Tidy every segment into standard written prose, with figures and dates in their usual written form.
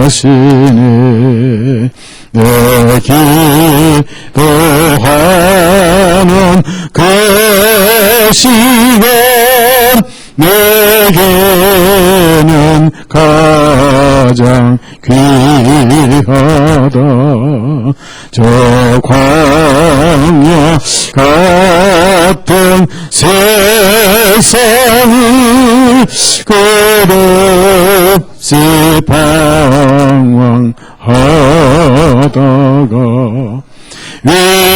하시니 내 기도하는 그 시간 내게는 가장 귀하다. 저 광야 같은 세상을 끝없이 방황하다가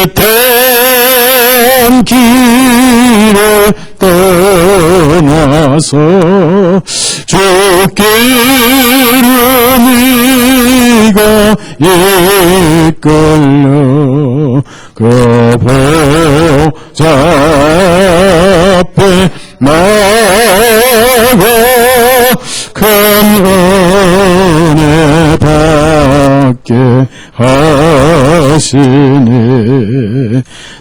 위태한 길을 떠나서 주께로 네가 이끌려 그 보좌 앞에 나가 큰 은혜 받게 하시니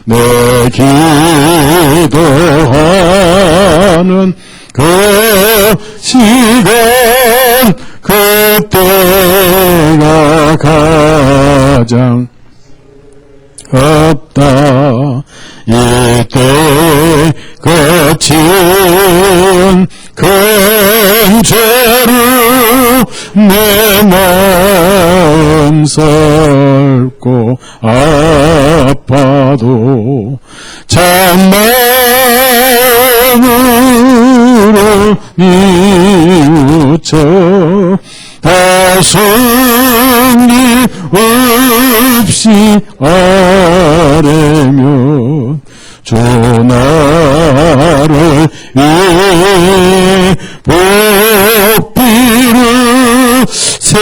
내 기도하는 그 시간 그때가 가장 없다. 이때 거친 큰 죄를 내 마음 설고 아파도 참마음으로 뉘우쳐 다 승리 없이 아뢰며 주 나를 위해 복비를 새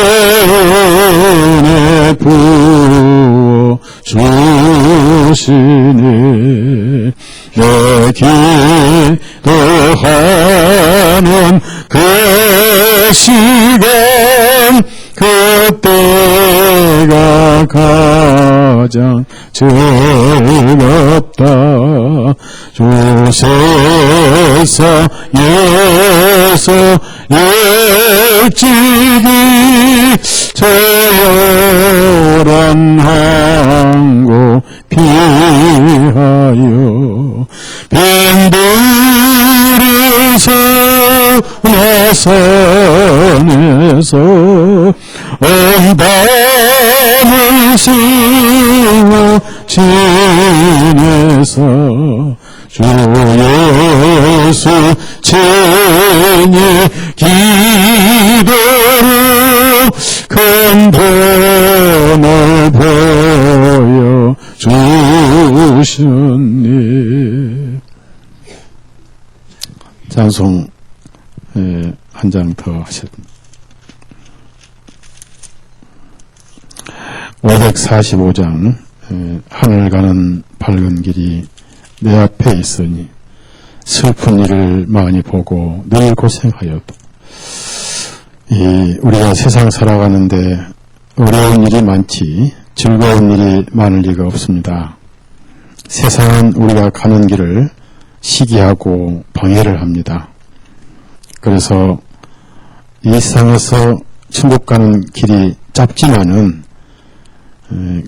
은혜 부어 주시니 내 기도하는 그 시간 그때가 가장 즐겁다. 주 세상에서 일찍이 저열한 항구 피하여 빈들의 선에서 온 밤을 쉬고 지내서 주 예수 친히 기도로 큰 본을 보여 주셨니. 찬송 한 장 더 하셨습니다. 545장 하늘 가는 밝은 길이 내 앞에 있으니 슬픈 일을 많이 보고 늘 고생하여도 우리가 세상 살아가는데 어려운 일이 많지 즐거운 일이 많을 리가 없습니다. 세상은 우리가 가는 길을 시기하고 방해를 합니다. 그래서 이 세상에서 천국 가는 길이 짧지만은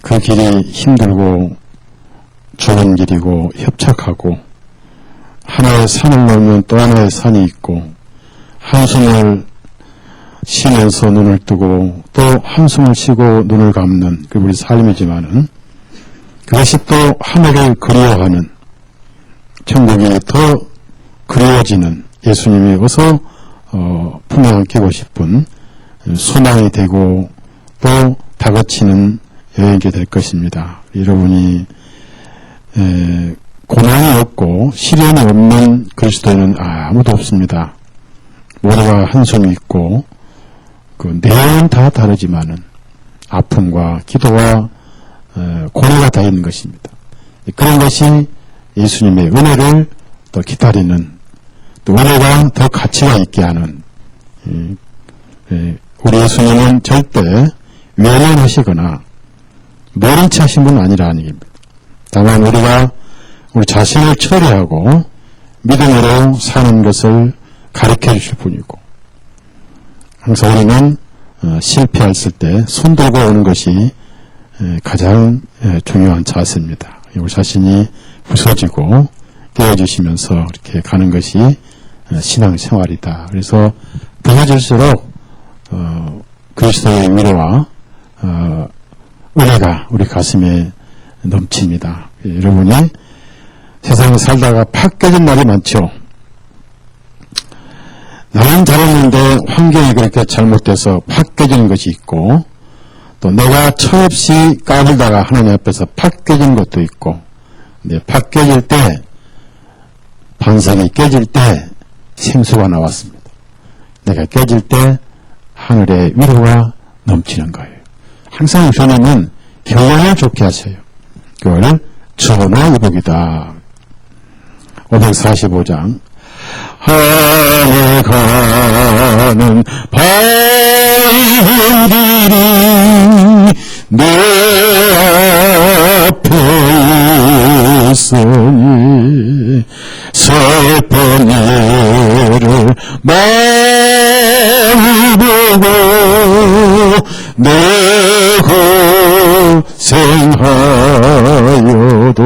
그 길이 힘들고 좁은 길이고 협착하고 하나의 산을 넘으면 또 하나의 산이 있고 한숨을 쉬면서 눈을 뜨고 또 한숨을 쉬고 눈을 감는 그 우리 삶이지만은 그것이 또 하늘을 그리워하는 천국이 더 그리워지는 예수님이 어서 품에 안기고 싶은 소망이 되고 또 다그치는 여행이 될 것입니다. 여러분이 고난이 없고 시련이 없는 그리스도인은 아무도 없습니다. 우리가 한숨이 있고 그 내용은 다 다르지만은 아픔과 기도와 고뇌가 다 있는 것입니다. 그런 것이 예수님의 은혜를 또 기다리는 또 은혜가 더 가치가 있게 하는 우리 예수님은 절대 외면하시거나 모른 체 하신 분은 아니라는 얘기입니다. 다만 우리가 우리 자신을 처리하고 믿음으로 사는 것을 가르쳐 주실 분이고 항상 우리는 실패했을 때 손들고 오는 것이 가장 중요한 자세입니다. 우리 자신이 부서지고 깨어지시면서 이렇게 가는 것이 신앙생활이다. 그래서 부서질수록 그리스도의 위로와 은혜가 우리 가슴에 넘칩니다. 여러분이 세상에 살다가 팍 깨진 날이 많죠. 나는 잘했는데 환경이 그렇게 잘못돼서 팍 깨지는 것이 있고, 또 내가 철없이 까불다가 하나님 앞에서 팍 깨지는 것도 있고, 근데 팍 깨질 때, 반석이 깨질 때 생수가 나왔습니다. 내가 깨질 때 하늘의 위로가 넘치는 거예요. 항상 주님은 경영을 좋게 하세요. 그걸 전화위복이다. 545장 하늘 가는 밝은 길이 내 앞에 있으니 슬픈 일을 많이 보고 내 고생하여도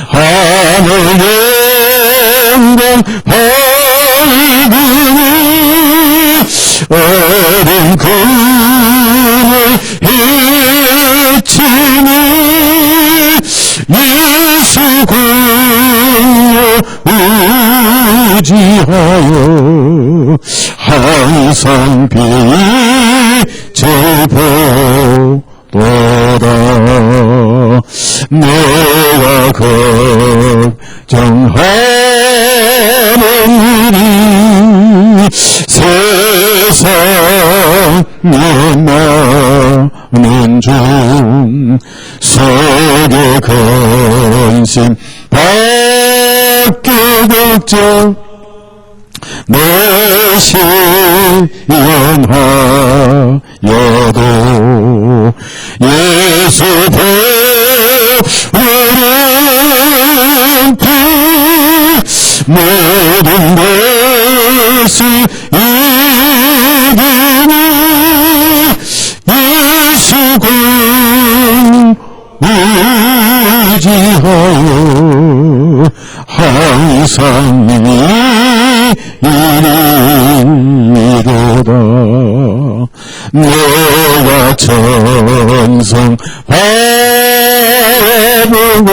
하늘 영광 밝으니 어린 금을 헤치니 예수 공로 의지하여 항상 빛을 보도다. 내가 걱정하는 일이 세상에 많은 중 속에 근심 밖에 걱정 내시 연하여도 예수 보혈은 피 모든 것을 이기니 예수 공 의지하여 항상 이르도다. 내가 천성 바라보고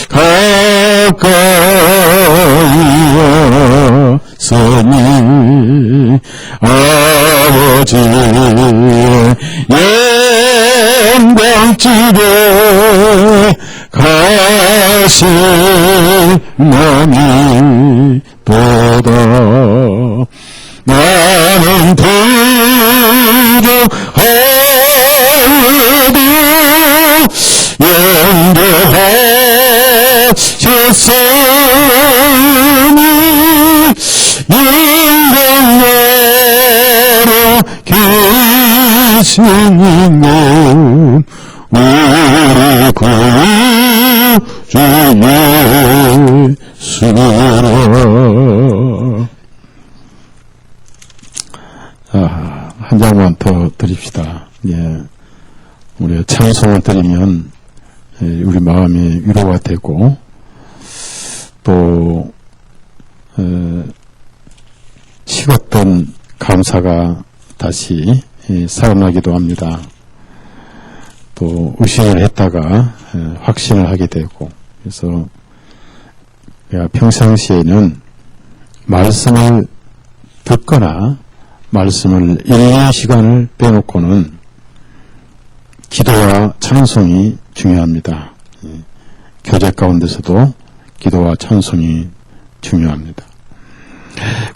가까이 왔으니 아버지의 영광집에 가시나니 도다. 나는 부족하여도 영대하셨으니 영광으로 계시는 우리 구주 예수라. 한 장만 더 드립시다. 예, 우리 찬송을 드리면 우리 마음이 위로가 되고 또 식었던 감사가 다시 살아나기도 합니다. 또 의심을 했다가 확신을 하게 되고, 그래서 내가 평상시에는 말씀을 듣거나 말씀을 읽는 시간을 빼놓고는 기도와 찬송이 중요합니다. 교제 가운데서도 기도와 찬송이 중요합니다.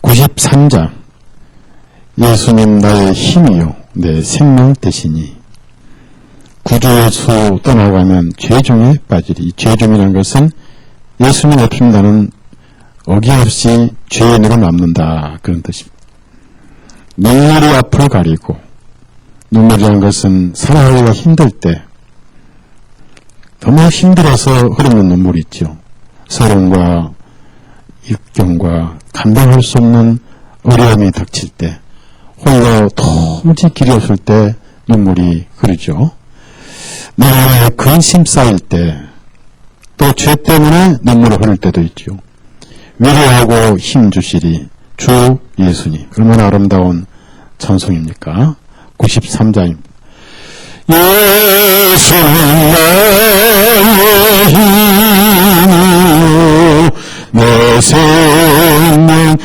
93장 예수님 나의 힘이요 내 생명 되시니 구주 예수 떠나가면 죄중에 빠지리. 죄중이라는 것은 예수님 없으면 나는 어김없이 죄인으로 남는다, 그런 뜻입니다. 눈물이 앞을 가리고, 눈물이라는 것은 살아가기가 힘들 때 너무 힘들어서 흐르는 눈물이 있죠. 서름과 역경과 감당할 수 없는 어려움이 닥칠 때 홀로 도무지 길이 없을 때 눈물이 흐르죠. 내 안에 근심 쌓일 때, 또 죄 때문에 눈물을 흐를 때도 있죠. 위로하고 힘주시리 주 예수님. 얼마나 아름다운 찬송입니까? 93장입니다. 예수님 나의 힘이요 내 생명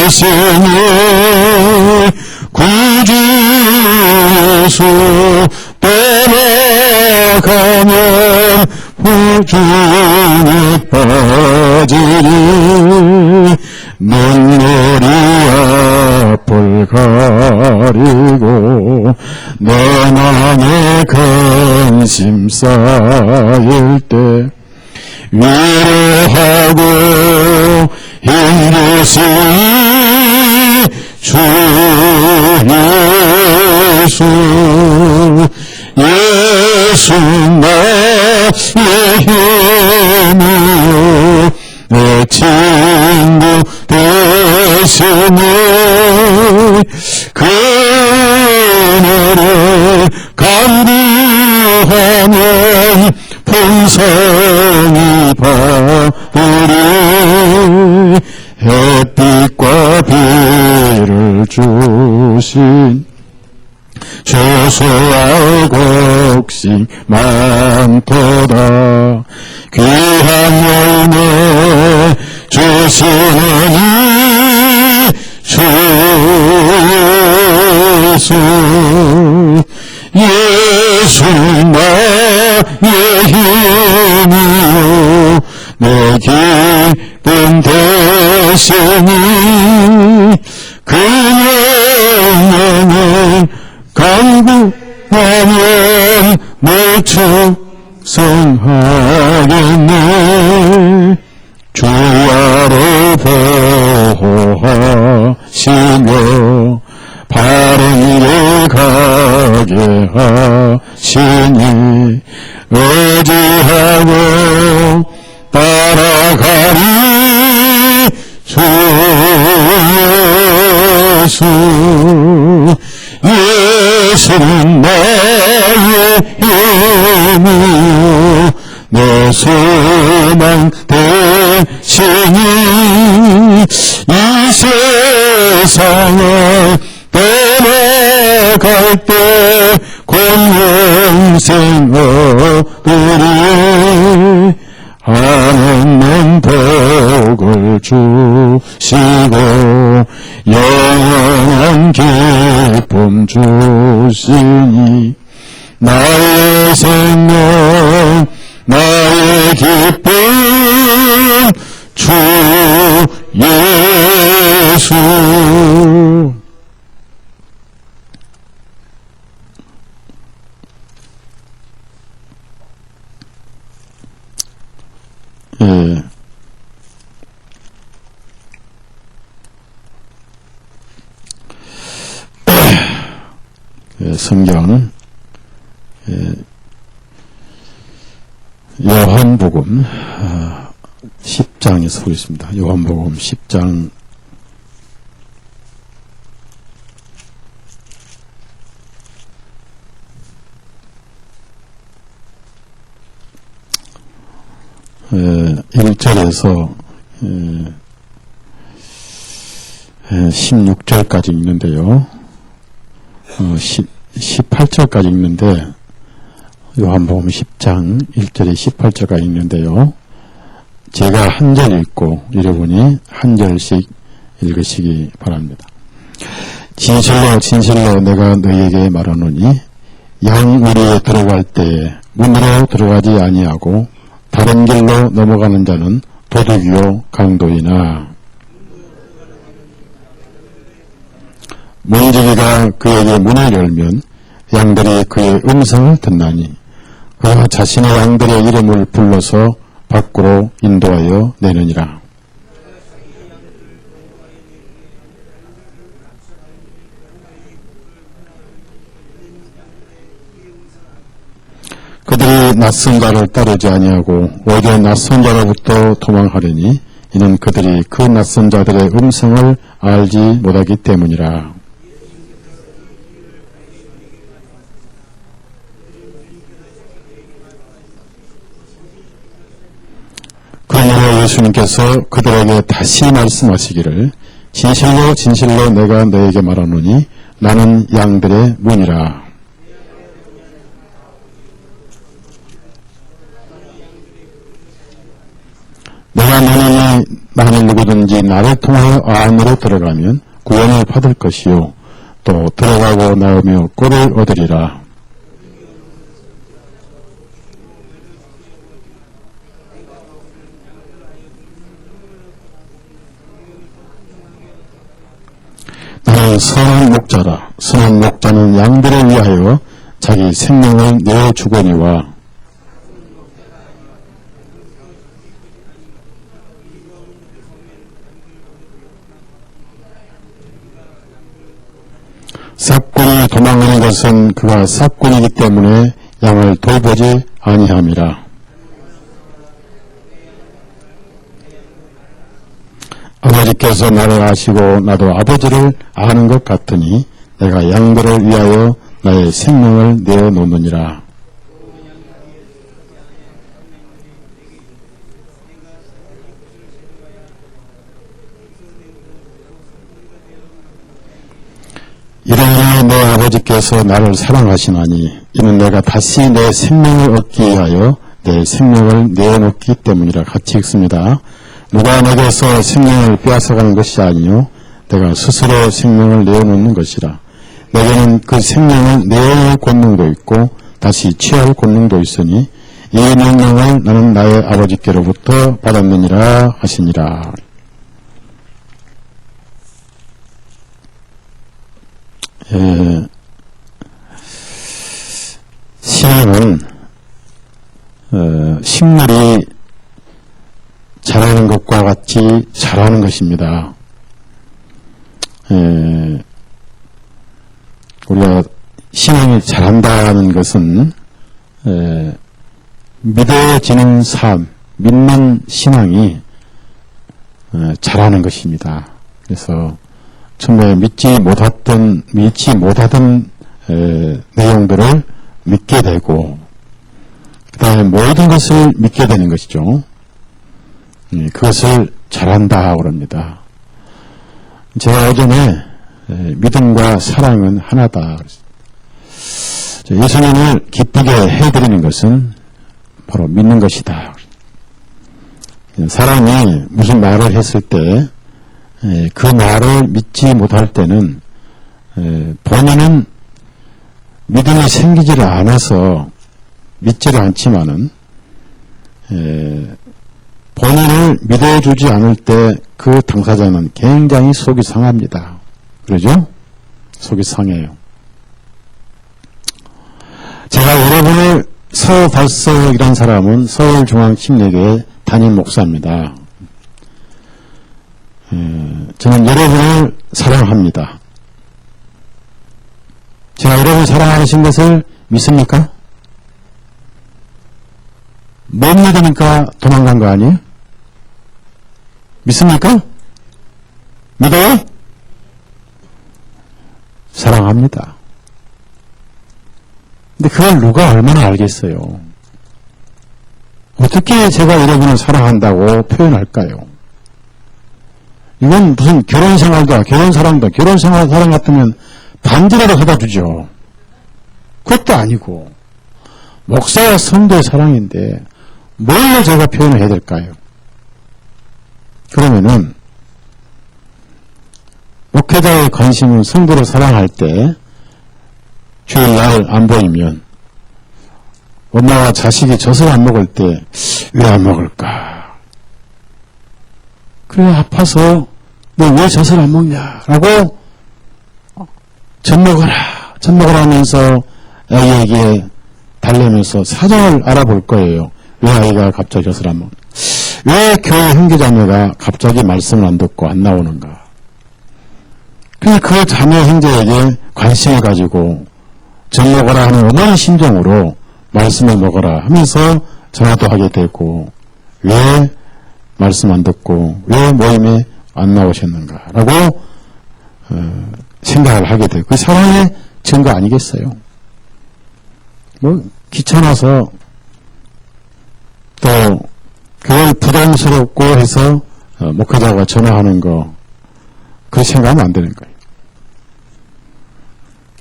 대신에 구주 예수 떠나가면 부중에 빠지리 눈물이 앞을 가리고 내 맘에 근심 쌓일 때 위로하고 힘주시니 주 예수 나의 힘이요 내 친구 대신에 그늘을 간구하면 풍성이 바으리 햇빛과 비를 주신 조소와 곡식 많도다 귀한 열매 주시는 주 예수 나의 힘이요 내 기쁨 대신이 그 영광을 간구하면 내 충성하겠네 주 아래 보호하시며 바른 길 가게 하시니 의지하고 따라가리 주 예수 나의 힘이요 내 소망 대신이 이 세상을 떠나갈 때 공영생 얻으리 하나님 복을 주시고 영원한 기쁨 주시니 나의 생명 나의 기쁨 주 예수 성경은 요한복음 10장에 쓰고 있습니다. 요한복음 10장 1절에서 16절까지 있는데요. 18절까지 있는데 요한복음 10장 1절에 18절까지 있는데요. 제가 한 절 읽고 여러분이 한 절씩 읽으시기 바랍니다. 진실로 진실로 내가 너희에게 말하노니 양우리에 들어갈 때에 문으로 들어가지 아니하고 다른 길로 넘어가는 자는 도둑이요 강도이나 문지기가 그에게 문을 열면 양들이 그의 음성을 듣나니 그가 자신의 양들의 이름을 불러서 밖으로 인도하여 내느니라. 그들이 낯선 자를 따르지 아니하고 오히려 낯선 자로부터 도망하려니 이는 그들이 그 낯선 자들의 음성을 알지 못하기 때문이라. 예수님께서 그들에게 다시 말씀하시기를 진실로 진실로 내가 너에게 말하노니 나는 양들의 문이라. 내가 너는 만일 누구든지 나를 통하여 안으로 들어가면 구원을 받을 것이요 또 들어가고 나오며 꼴을 얻으리라. 나는 선한 목자라. 선한 목자는 양들을 위하여 자기 생명을 내어주거니와 싹꾼이 도망하는 것은 그가 싹꾼이기 때문에 양을 돌보지 아니함이라. 아버지께서 나를 아시고 나도 아버지를 아는 것 같으니 내가 양들을 위하여 나의 생명을 내어놓느니라. 이러므로 내 아버지께서 나를 사랑하시나니 이는 내가 다시 내 생명을 얻기 위하여 내 생명을 내어놓기 때문이라. 같이 읽습니다. 누가 내게서 생명을 빼앗아가는 것이 아니요 내가 스스로 생명을 내어놓는 것이라. 내게는 그 생명을 내어놓을 권능도 있고 다시 취할 권능도 있으니 이 명령을 나는 나의 아버지께로부터 받았느니라 하시니라. 신앙은 식물이 자라는 것과 같이 자라는 것입니다. 우리가 신앙이 자란다는 것은 믿어지는 삶, 믿는 신앙이 자라는 것입니다. 그래서 처음에 믿지 못하던 내용들을 믿게 되고 그 다음에 모든 것을 믿게 되는 것이죠. 그것을 잘한다 그럽니다. 제가 예전에 믿음과 사랑은 하나다. 예수님을 기쁘게 해드리는 것은 바로 믿는 것이다. 사람이 무슨 말을 했을 때 그 말을 믿지 못할 때는 본인은 믿음이 생기지를 않아서 믿지를 않지만은 본인을 믿어주지 않을 때 그 당사자는 굉장히 속이 상합니다. 그러죠? 속이 상해요. 제가 여러분을 서달석이라는 사람은 서울중앙침례교회 담임 목사입니다. 저는 여러분을 사랑합니다. 제가 여러분 사랑하신 것을 믿습니까? 못 믿으니까 도망간 거 아니에요? 믿습니까? 믿어요? 사랑합니다. 근데 그걸 누가 얼마나 알겠어요? 어떻게 제가 여러분을 사랑한다고 표현할까요? 이건 무슨 결혼생활도, 결혼사랑도, 결혼생활 사랑 같으면 반지라도 사다 주죠. 그것도 아니고, 목사와 성도의 사랑인데, 뭘로 제가 표현을 해야 될까요? 그러면은, 목회자의 관심은 성도를 사랑할 때, 주일날 안 보이면, 엄마와 자식이 젖을 안 먹을 때, 왜 안 먹을까? 그래, 아파서, 너 왜 젖을 안 먹냐? 라고, 젖 먹으라 하면서 아이에게 달래면서 사정을 알아볼 거예요. 왜 아이가 갑자기 젖을 안 먹는가? 왜 교회 형제자매가 갑자기 말씀을 안 듣고 안 나오는가? 그래서 그 자매 형제에게 관심을 가지고 젖 먹어라 하는 어머니 심정으로 말씀을 먹어라 하면서 전화도 하게 되고 왜 말씀 안 듣고 왜 모임에 안 나오셨는가? 라고 생각을 하게 되고 그 사랑의 증거 아니겠어요? 뭐 귀찮아서 또 그걸 부담스럽고 해서 목회자가 전화하는 거, 그렇게 생각하면 안 되는 거예요.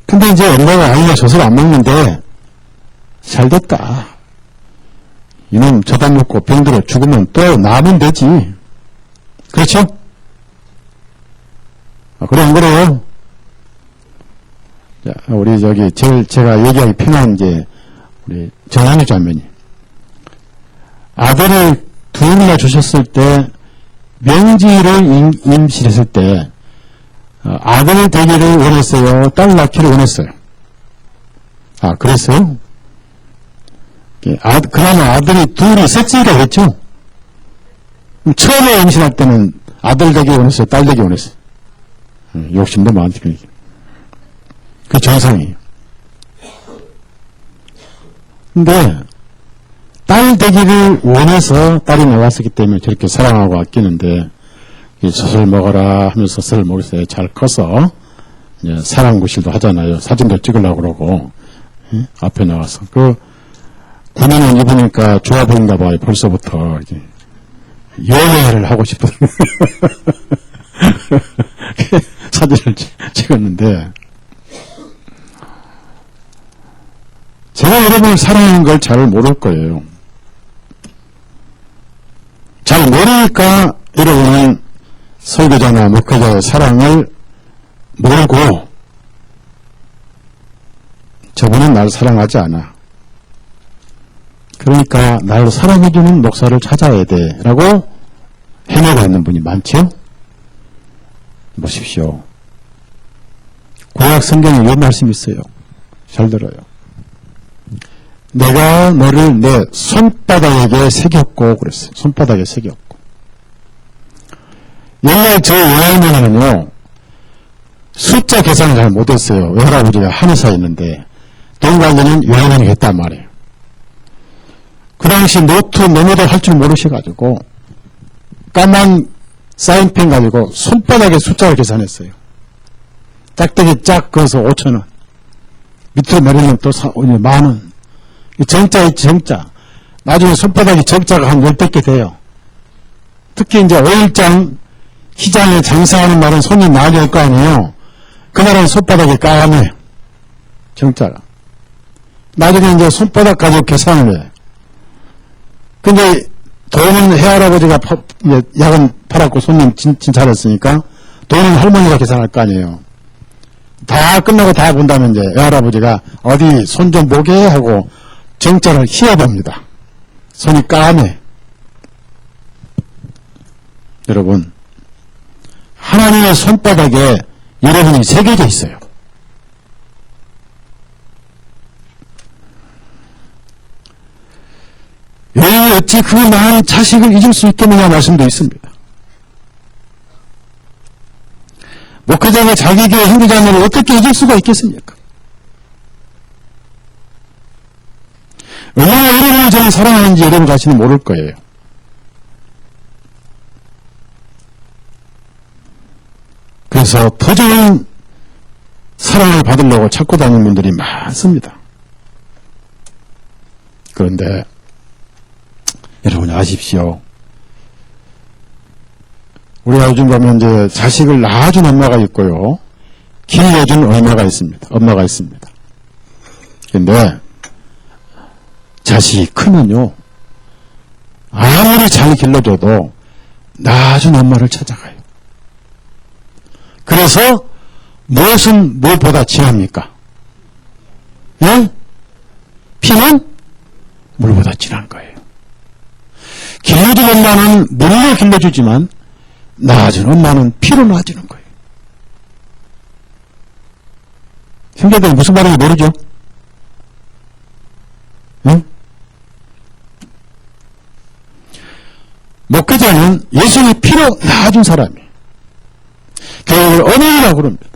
근데 이제 엄마가 아이가 젖을 안 먹는데 잘 됐다. 이놈 젖 안 먹고 병들어 죽으면 또 나면 되지. 그렇죠? 그래 안 그래요? 자, 우리 제가 얘기하기 편한 게 우리 정한희 자매님. 아들을 둘이나 주셨을 때 명지를 임신했을 때 아들 되기를 원했어요? 딸 낳기를 원했어요? 그랬어요? 그러면 아들이 둘이 셋째가 됐죠? 처음에 임신할 때는 아들 되기 원했어요? 딸 되기 원했어요? 욕심도 많으니까. 그 정상이에요. 근데 딸 되기를 원해서 딸이 나왔었기 때문에 저렇게 사랑하고 아끼는데 젖을 먹어라 하면서 젖을 먹였어요. 잘 커서 이제 사랑구실도 하잖아요. 사진도 찍으려고 그러고 앞에 나와서 그 군인을 입으니까 좋아 보인가 봐요. 벌써부터 연애를 하고 싶은 사진을 찍었는데 제가 여러분을 사랑하는 걸 잘 모를 거예요. 잘 모르니까 여러분은 설교자나 목회자의 사랑을 모르고 저분은 날 사랑하지 않아. 그러니까 날 사랑해주는 목사를 찾아야 돼 라고 헤매고 있는 분이 많죠? 보십시오. 구약 성경에 이런 말씀이 있어요. 잘 들어요. 내가 너를 내 손바닥에 새겼고 그랬어요. 손바닥에 새겼고. 옛날 저 여행면은요 숫자 계산을 잘 못했어요. 외할아버지가 한의사였는데 돈 관리는 여행면이 했단 말이에요. 그 당시 노트 메모도 할 줄 모르셔가지고 까만 사인펜 가지고 손바닥에 숫자를 계산했어요. 짝대기 짝 그어서 5,000원. 밑으로 내리면 또 10,000원. 정자의 정자. 나중에 손바닥에 정자가 한 10개 돼요. 특히 이제 5일장 시장에 장사하는 날은 손이 많이 올 거 아니에요. 그날은 손바닥에 까매요. 정자가. 나중에 이제 손바닥 가지고 계산을 해요. 근데 돈은 해할아버지가 약은 팔았고 손님 진찰했으니까 돈은 할머니가 계산할 거 아니에요. 다 끝나고 다 본다면 이제 해할아버지가 어디 손 좀 보게 하고 정자를 휘어봅니다. 손이 까매. 여러분, 하나님의 손바닥에 여러분이 새겨져 있어요. 왜 어찌 그 많은 자식을 잊을 수 있겠느냐 말씀도 있습니다. 목회자가 자기 교회 형제자매를 어떻게 잊을 수가 있겠습니까? 얼마나 여러분을 저는 사랑하는지 여러분 자신은 모를 거예요. 그래서 더 좋은 사랑을 받으려고 찾고 다니는 분들이 많습니다. 그런데 여러분이 아십시오. 우리가 요즘 보면 이제 자식을 낳아준 엄마가 있고요. 길러준 엄마가 있습니다. 그런데 자식이 크면요. 아무리 잘 길러줘도 낳아준 엄마를 찾아가요. 그래서 무엇은 무엇보다 진합니까? 예? 피는 물보다 진한 거예요. 길러준 엄마는 물로 길러주지만 낳아준 엄마는 피로 낳아주는 거예요. 형제들 무슨 말인지 모르죠? 응? 목회자는 예수님의 피로 낳아준 사람이에요. 교회를 언행이라고 그럽니다.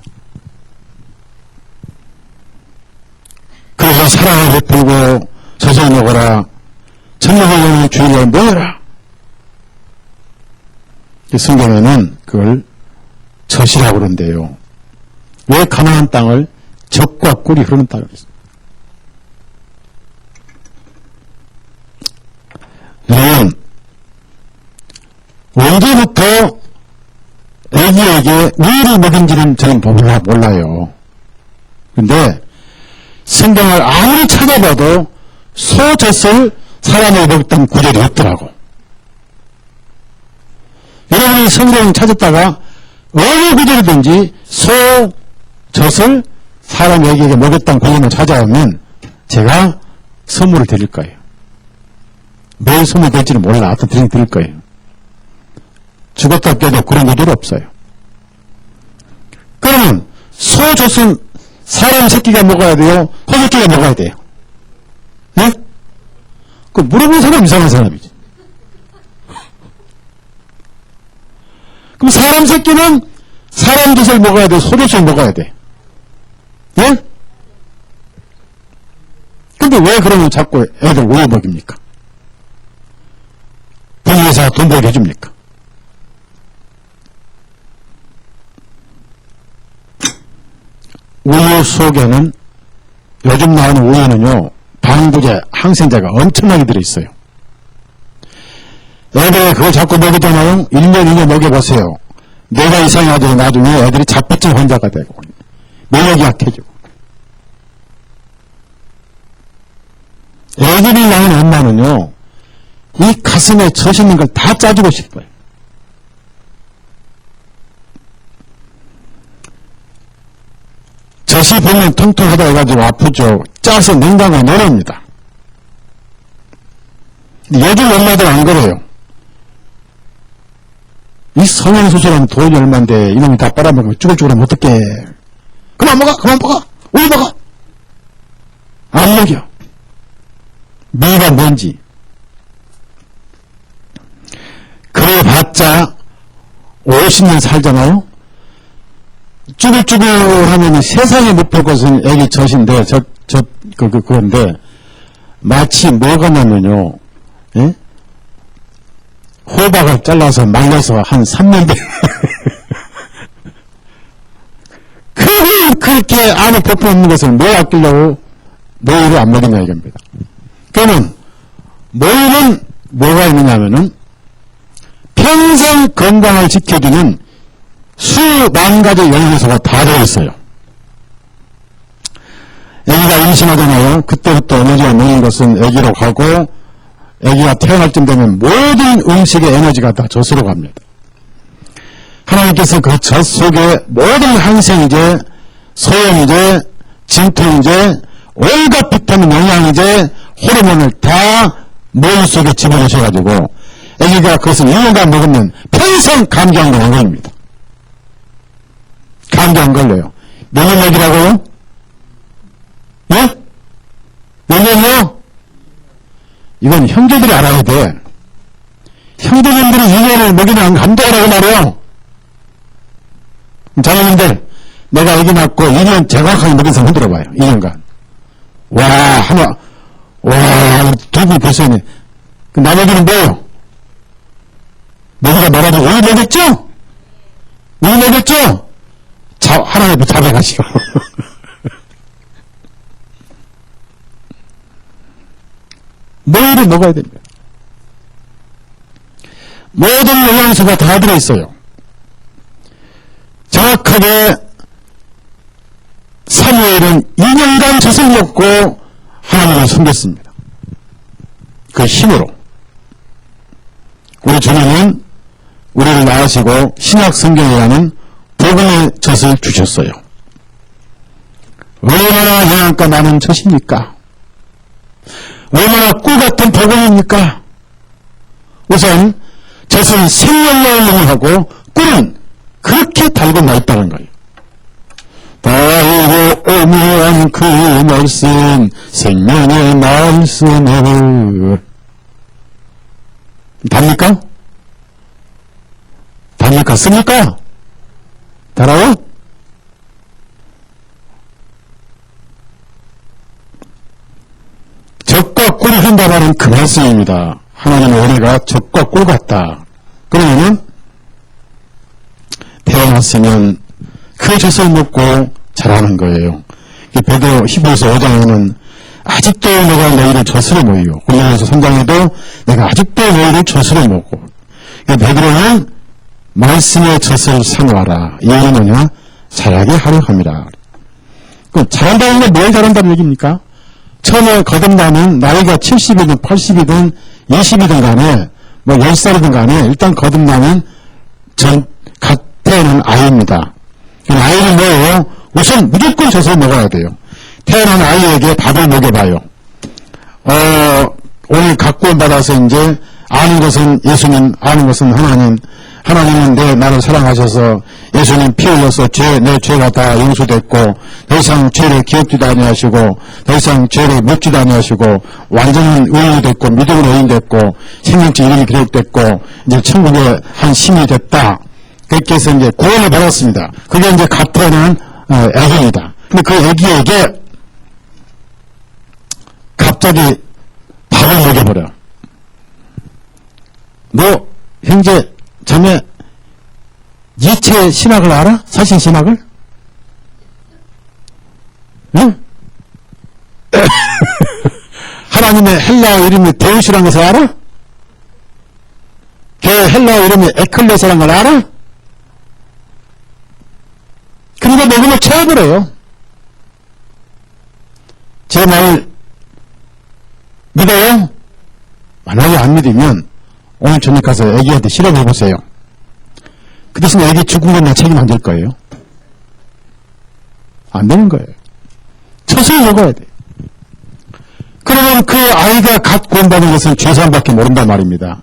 그래서 사랑을 베풀고 젖을 먹어라. 천국을 주의를 모여라. 성경에는 그걸 젖이라고 그런데요. 왜 가나안 땅을 젖과 꿀이 흐르는 땅을 했습니다. 여러분, 언제부터 애기에게 우유를 먹인지는 저는 몰라요. 근데 성경을 아무리 찾아봐도 소젖을 사람을 먹였던 구절이 없더라고. 여러분이 성경을 찾았다가 어느 구절이든지 소젖을 사람에게 먹였던 구절을 찾아오면 제가 선물을 드릴 거예요. 뭘 선물 될지는 몰라. 하여튼 드릴 거예요. 죽었다 깨도 그런 구절이 없어요. 그러면 소젖은 사람 새끼가 먹어야 돼요? 소 새끼가 먹어야 돼요? 네? 그 물어보는 사람 이상한 사람이지. 그럼 사람 새끼는 사람 젖을 먹어야 돼요? 소 젖을 먹어야 돼요? 예? 근데 왜 그러면 자꾸 애들 우유 먹입니까? 분유회사가 돈 벌게 해줍니까? 우유 속에는, 요즘 나오는 우유는요, 방부제, 항생제가 엄청나게 들어있어요. 애들 그거 자꾸 먹이잖아요? 1년, 2년 먹여보세요. 내가 이상해가지고 나중에 애들이 자폐증 환자가 되고, 면역이 약해지고. 애들이 낳은 엄마는요, 이 가슴에 젖 있는 걸 다 짜주고 싶어요. 젖이 보면 통통하다 해가지고 아프죠. 짜서 냉장고에 넣어놓습니다. 요즘 엄마들 안 그래요. 이 성형수술하면 돈이 얼만데 이놈이 다 빨아먹으면 쭈글쭈글하면 어떡해. 그만 먹어, 그만 먹어, 우유 먹어. 안 먹여. 미가 뭔지. 그래봤자 50년 살잖아요. 쭈글쭈글 하면 세상에 못 볼 것은 애기 젖인데, 그건데, 마치 뭐가 나면요, 예? 호박을 잘라서 말려서 한 3년 돼. 그렇게 안에 버프 없는 것을 뭘 아끼려고 모유를 안 먹이냐 이겁니다. 그러면, 모유는 뭐가 있느냐 하면은, 평생 건강을 지켜주는 수만 가지 영양소가 다 들어있어요. 애기가 임신하잖아요. 그때부터 에너지가 먹는 것은 애기로 가고, 애기가 태어날 쯤 되면 모든 음식의 에너지가 다 젖으로 갑니다. 하나님께서 그 젖 속에 모든 항생제, 소염제, 진통제, 온갖 비타민, 영양제, 호르몬을 다 모유 속에 집어넣으셔가지고 애기가 그것을 1년간 먹으면 평생 감기 안 걸리는 겁니다. 감기 안 걸려요. 몇 년 먹이라고요? 예? 몇 년이요? 이건 형제들이 알아야 돼. 형제님들이 2년을 먹이면 안 되라고 말해요. 자녀님들, 내가 애기 낳고 2년 정확하게 먹인 사람 흔들어봐요. 2년간. 두분 벌써 있네. 그 나머지는 뭐예요? 너희가 뭐라도 우유 먹였죠? 우유 먹였죠? 하나님도 잡아가시오. 모유를 먹어야 됩니다. 모든 영양소가 다 들어있어요. 정확하게 사무엘은 2년간 젖을 먹고 하나님을 섬겼습니다. 그 힘으로. 우리 주님은 우리를 낳으시고 신약 성경이라는 복음의 젖을 주셨어요. 얼마나 영양가 많은 젖입니까? 얼마나 꿀 같은 복음입니까? 우선 젖은 생명을 영하고 꿀은 그렇게 달고 맛있다는 거예요. 달고 오묘한 그 말씀, 생명의 말씀을. 답니까? 답니까? 씁니까? 달아요? 적과 꿀이 한다 말은 그 말씀입니다. 하나님의 은혜가 적과 꿀 같다. 그러면은 태어났으면 그 젖을 먹고 자라는 거예요. 베드로 히브리서 5장에는 아직도 내가 너희를 젖으로 먹여. 골로새서 3장에도 내가 아직도 너희를 젖으로 먹고. 베드로는 말씀의 젖을 사놓아라. 이유는 뭐냐? 자라게 하려 함이라. 자란다는 건 뭘 자란다는 얘기입니까? 처음에 거듭나면 나이가 70이든 80이든 20이든 간에 뭐 10살이든 간에 일단 거듭나면 태어난 아이입니다. 아이는 뭐예요? 우선 무조건 젖을 먹어야 돼요. 태어난 아이에게 밥을 먹여봐요. 오늘 각구원 받아서 이제 아는 것은 예수님, 아는 것은 하나님인데 나를 사랑하셔서 예수님 피 흘려서 내 죄가 다 용서됐고 더 이상 죄를 기억지도 아니하시고 더 이상 죄를 묻지도 아니하시고 완전한 의인이 됐고 믿음으로 의인 됐고 생명체 이름이 기록됐고 이제 천국의 한 심이 됐다. 그렇게 해서 이제 구원을 받았습니다. 그게 이제 갓 태어난 애기입니다. 근데 그 애기에게 갑자기 밥을 먹여버려. 너 형제 자매 니체 신학을 알아? 사신 신학을? 응? 하나님의 헬라어 이름이 데우스라는 것을 알아? 그 헬라어 이름이 에클레스라는 걸 알아? 그러니까 먹으면 채워버려요. 제 말 믿어요? 만약에 안 믿으면 오늘 저녁 가서 애기한테 실험해보세요. 그 대신 애기 죽은 건 나 책임 안 질 거예요. 안 되는 거예요. 젖을 먹어야 돼. 그러면 그 아이가 갓 구원받는 것은 죄사함밖에 모른단 말입니다.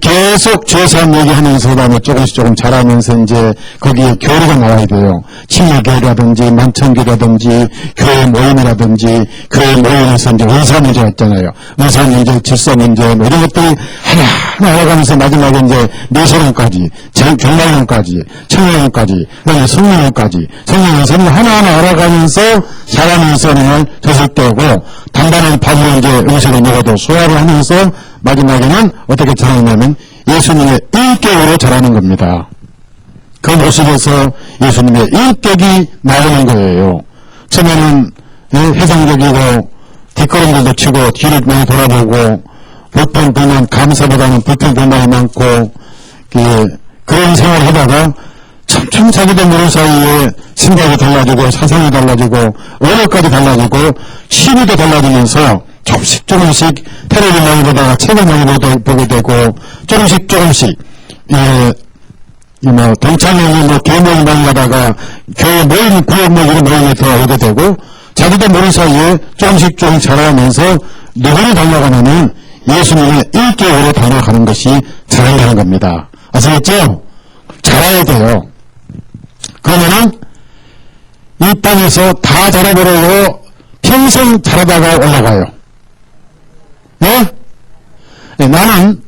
계속 죄사함 얘기하면서 그다음에 조금 자라면서 이제 거기에 교리가 나와야 돼요. 침례교회라든지 만천교라든지 교회 모임이라든지 교회 모임에서 이제 의사 문제가 있잖아요. 의사 문제, 질서 문제 뭐 이런 것들이 하나하나 알아가면서 마지막에 이제 내세론까지, 종말론까지, 청년론까지, 그다음에 성령론까지, 성령에서는 하나하나 알아가면서 자라면서는 젖을 떼고 단단한 밥으로 이제 음식을 먹어도 소화를 하면서 마지막에는 어떻게 자라냐면 예수님의 인격으로 자라는 겁니다. 그 모습에서 예수님의 인격이 나오는 거예요. 처음에는 회상적이고 뒷걸음질도 치고 뒤를 많이 돌아보고 불평불만, 감사보다는 불평불만이 많고 그런 생활을 하다가 참 자기도 모르는 사이에 생각이 달라지고 사상이 달라지고 언어까지 달라지고 취미도 달라지면서 조금씩 테레비 많이 보다가 책을 많이 보게 되고 조금씩 동창회의 교모임 많이 가다가 교회 모임, 구역 이런 모임에 들어오게 되고 자기도 모르는 사이에 조금씩 자라가면서 누구를 닮아가냐면 예수님의 인격으로 닮아가는 것이 자라가는 겁니다. 아시겠죠? 자라야 돼요. 그러면은 이 땅에서 다 자라버리고 평생 자라다가 올라가요. 예? 네, 나는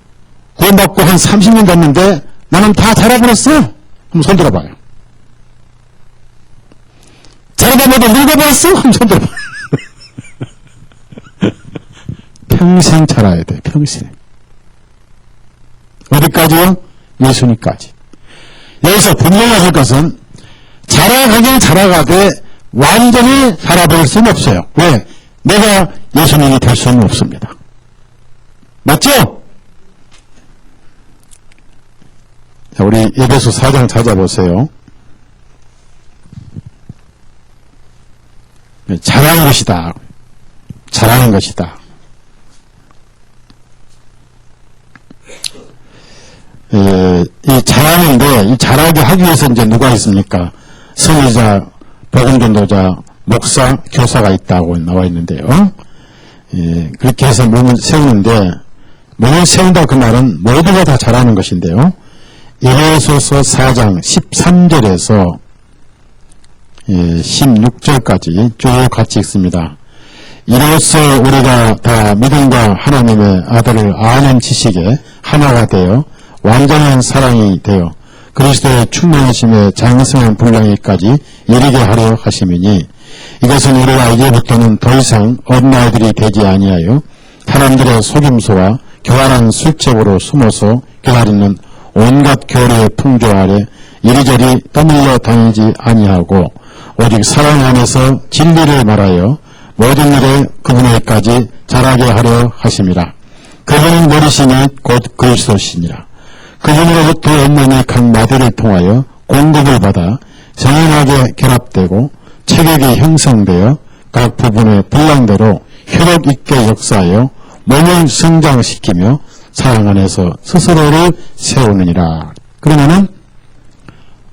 구원받고 한 30년 됐는데 나는 다 자라버렸어. 한번 손 들어봐요. 자라다 모두 늙어버렸어? 한번 손 들어봐요. 평생 자라야 돼. 평생. 어디까지요? 예수님까지. 여기서 분명하실 것은 자라가긴 자라가되 완전히 자라버릴 수는 없어요. 왜? 내가 예수님이 될 수는 없습니다. 맞죠? 자, 우리 에베소 4장 찾아보세요. 자라는 것이다. 자라는 것이다. 이 자라는데, 이 자라게 하기 위해서 이제 누가 있습니까? 선지자, 복음전도자, 목사, 교사가 있다고 나와 있는데요. 그렇게 해서 몸을 세우는데, 몸을 세운다 그 말은 모두가 다 자라는 것인데요. 에베소서 4장 13절에서 16절까지 쭉 같이 읽습니다. 이로써 우리가 다 믿음과 하나님의 아들을 아는 지식에 하나가 되어 완전한 사랑이 되어 그리스도의 충만하심에 장성한 분량에까지 이르게 하려 하심이니 이것은 우리가 이제부터는 더 이상 어린아이들이 되지 아니하여 사람들의 속임수와 교활한 술책으로 숨어서 기다리는 온갖 교리의 풍조 아래 이리저리 떠밀려 다니지 아니하고 오직 사랑 안에서 진리를 말하여 모든 일에 그분에게까지 자라게 하려 하심이라. 그분은 머리시니 곧 그리스도시니라. 그분으로부터 원문이 각 마디를 통하여 공급을 받아 정연하게 결합되고 체격이 형성되어 각 부분의 분량대로 효력 있게 역사하여 몸을 성장시키며 사랑 안에서 스스로를 세우느니라. 그러면은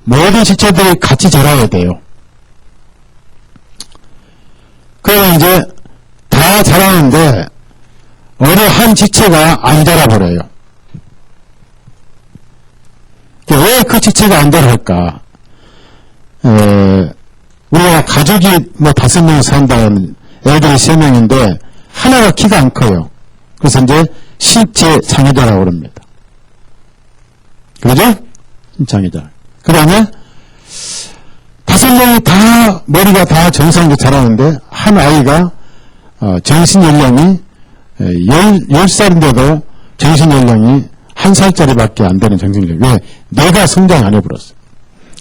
모든 지체들이 같이 자라야 돼요. 그러면 이제 다 자라는데 어느 한 지체가 안 자라버려요. 왜 그 지체가 안 자랄까? 우리가 가족이 뭐 5명 산다는 애들이 3명인데 하나가 키가 안 커요. 그래서 이제 신체 장애자라고 그럽니다. 그러죠? 장애자. 그러면 5명이 다 머리가 다 정상적으로 자라는데 한 아이가 정신연령이 10살인데도 정신연령이 1살짜리밖에 안 되는 정신연령. 왜? 내가 성장 안 해버렸어요.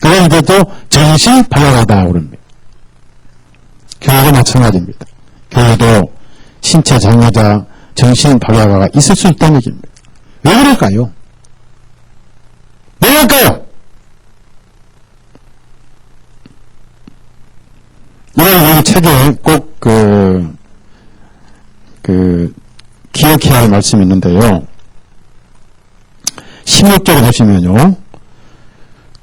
그런데도 정신 발달하다 그럽니다. 교육도 마찬가지입니다. 교육도 신체 장애자, 정신 발달화가 있을 수 있다는 얘기입니다. 왜 그럴까요? 왜 그럴까요? 이런 책에 꼭 기억해야 할 말씀이 있는데요. 16절에 보시면요.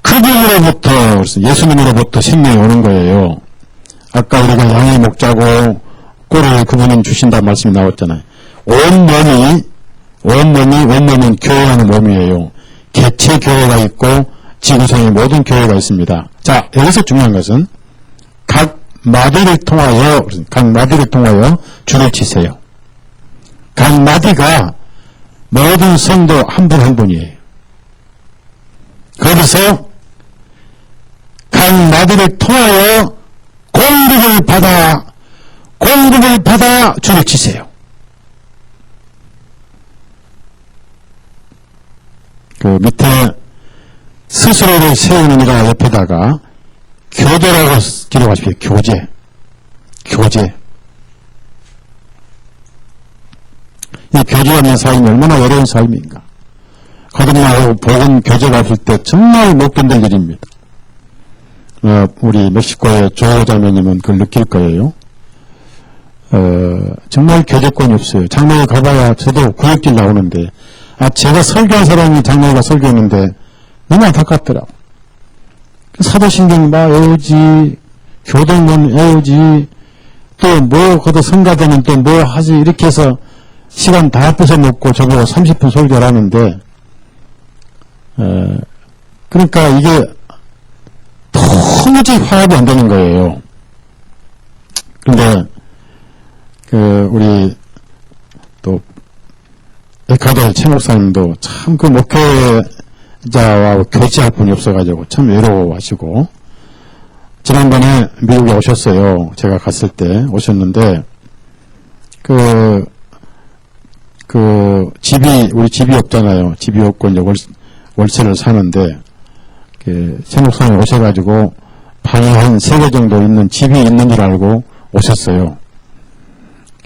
그분으로부터, 예수님으로부터 생명이 오는 거예요. 아까 우리가 양의 목자고 꼴을 그분은 주신다는 말씀이 나왔잖아요. 온몸은 교회하는 몸이에요. 개체 교회가 있고 지구상의 모든 교회가 있습니다. 자, 여기서 중요한 것은 각 마디를 통하여 줄을 치세요. 각 마디가 모든 성도 한 분 한 분이에요. 거기서 각 마디를 통하여 공급을 받아 줄을 치세요. 그 밑에 스스로를 세우느니라 옆에다가 교제라고 기록하십시오. 교제. 이 교제하는 삶이 얼마나 어려운 삶인가. 거듭나고 복음 교제가 없을 때 정말 못 견딜 일입니다. 우리 멕시코의 조 자매님은 그걸 느낄 거예요. 정말 교제권이 없어요. 장로에 가봐야 저도 구역질 나오는데, 제가 설교한 사람이 장로가 설교했는데 너무 안타깝더라고. 사도신경 막 외우지, 교동문 외우지, 또 뭐 거기다 성가대는 또 뭐 하지, 이렇게 해서 시간 다 뺏어먹고 저보고 30분 설교를 하는데, 그러니까 이게 도무지 화합이 안 되는 거예요. 근데 우리 또 에콰도르 최 목사님도 참 그 목회자와 교제할 분이 없어가지고 참 외로워하시고, 지난번에 미국에 오셨어요. 제가 갔을 때 오셨는데, 우리 집이 없잖아요. 집이 없고 이제 월세를 사는데, 최 목사님 오셔가지고 방이 한 3개 정도 있는 집이 있는 줄 알고 오셨어요.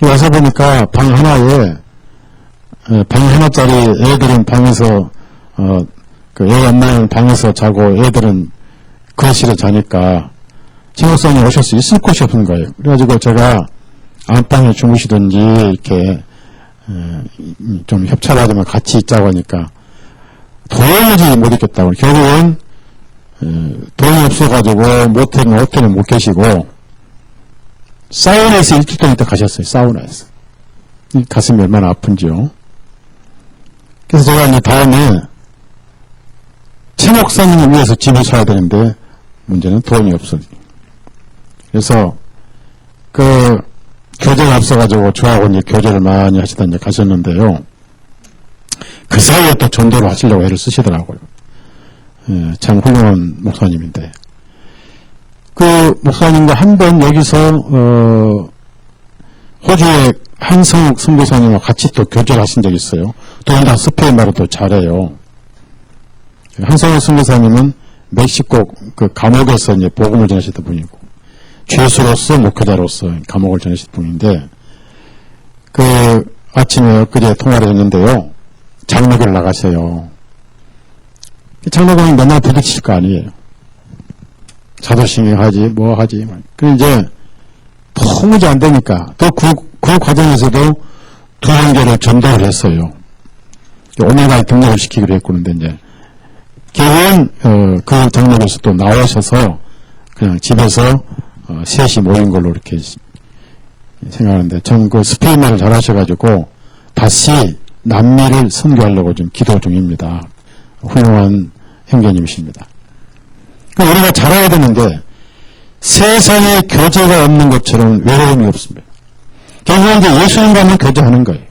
와서 보니까 방 하나짜리 애들은 방에서, 애 엄마는 방에서 자고 애들은 거실에 자니까 최 목사님 오실 수 있을 곳이 없는 거예요. 그래가지고 제가 안방에 주무시든지 이렇게, 좀 협찬하지만 같이 있자고 하니까 도저히 못 있겠다고. 결국은, 돈이 없어가지고 호텔은 못 계시고 사우나에서 일주일 동안 있다 가셨어요. 사우나에서. 가슴이 얼마나 아픈지요. 그래서 제가 이제 다음에 최 목사님을 위해서 집을 사야 되는데 문제는 돈이 없어요. 그래서 교제가 앞서가지고 저하고 이제 교제를 많이 하시다 이제 가셨는데요. 그 사이에 또 전도를 하시려고 애를 쓰시더라고요. 참 훌륭한 목사님인데, 그 목사님과 한 번 여기서 호주의 한성욱 선교사님과 같이 또 교제를 하신 적이 있어요. 더군다나 스페인말을 또 잘해요. 한성욱 선교사님은 멕시코 그 감옥에서 이제 복음을 전하셨던 분이고, 죄수로서 목회자로서 감옥을 전하셨던 분인데, 아침에 엊그제 통화를 했는데요. 장로교를 나가세요. 장로가 맨날 부딪힐 거 아니에요. 자도신경 하지, 뭐 하지. 그 이제, 도무지 안 되니까, 또 그 과정에서도 두 단계를 전도를 했어요. 오메가에 등록을 시키기로 했고, 근데 이제, 결국은, 그 장로에서 또 나오셔서, 그냥 집에서, 셋이 모인 걸로 이렇게 생각하는데, 전 그 스페인어를 잘 하셔가지고, 다시 남미를 선교하려고 지금 기도 중입니다. 훌륭한 형제님이십니다. 우리가 잘 알아야 되는데, 세상에 교제가 없는 것처럼 외로움이 없습니다. 결국은 이제 예수님과 만 교제하는 거예요.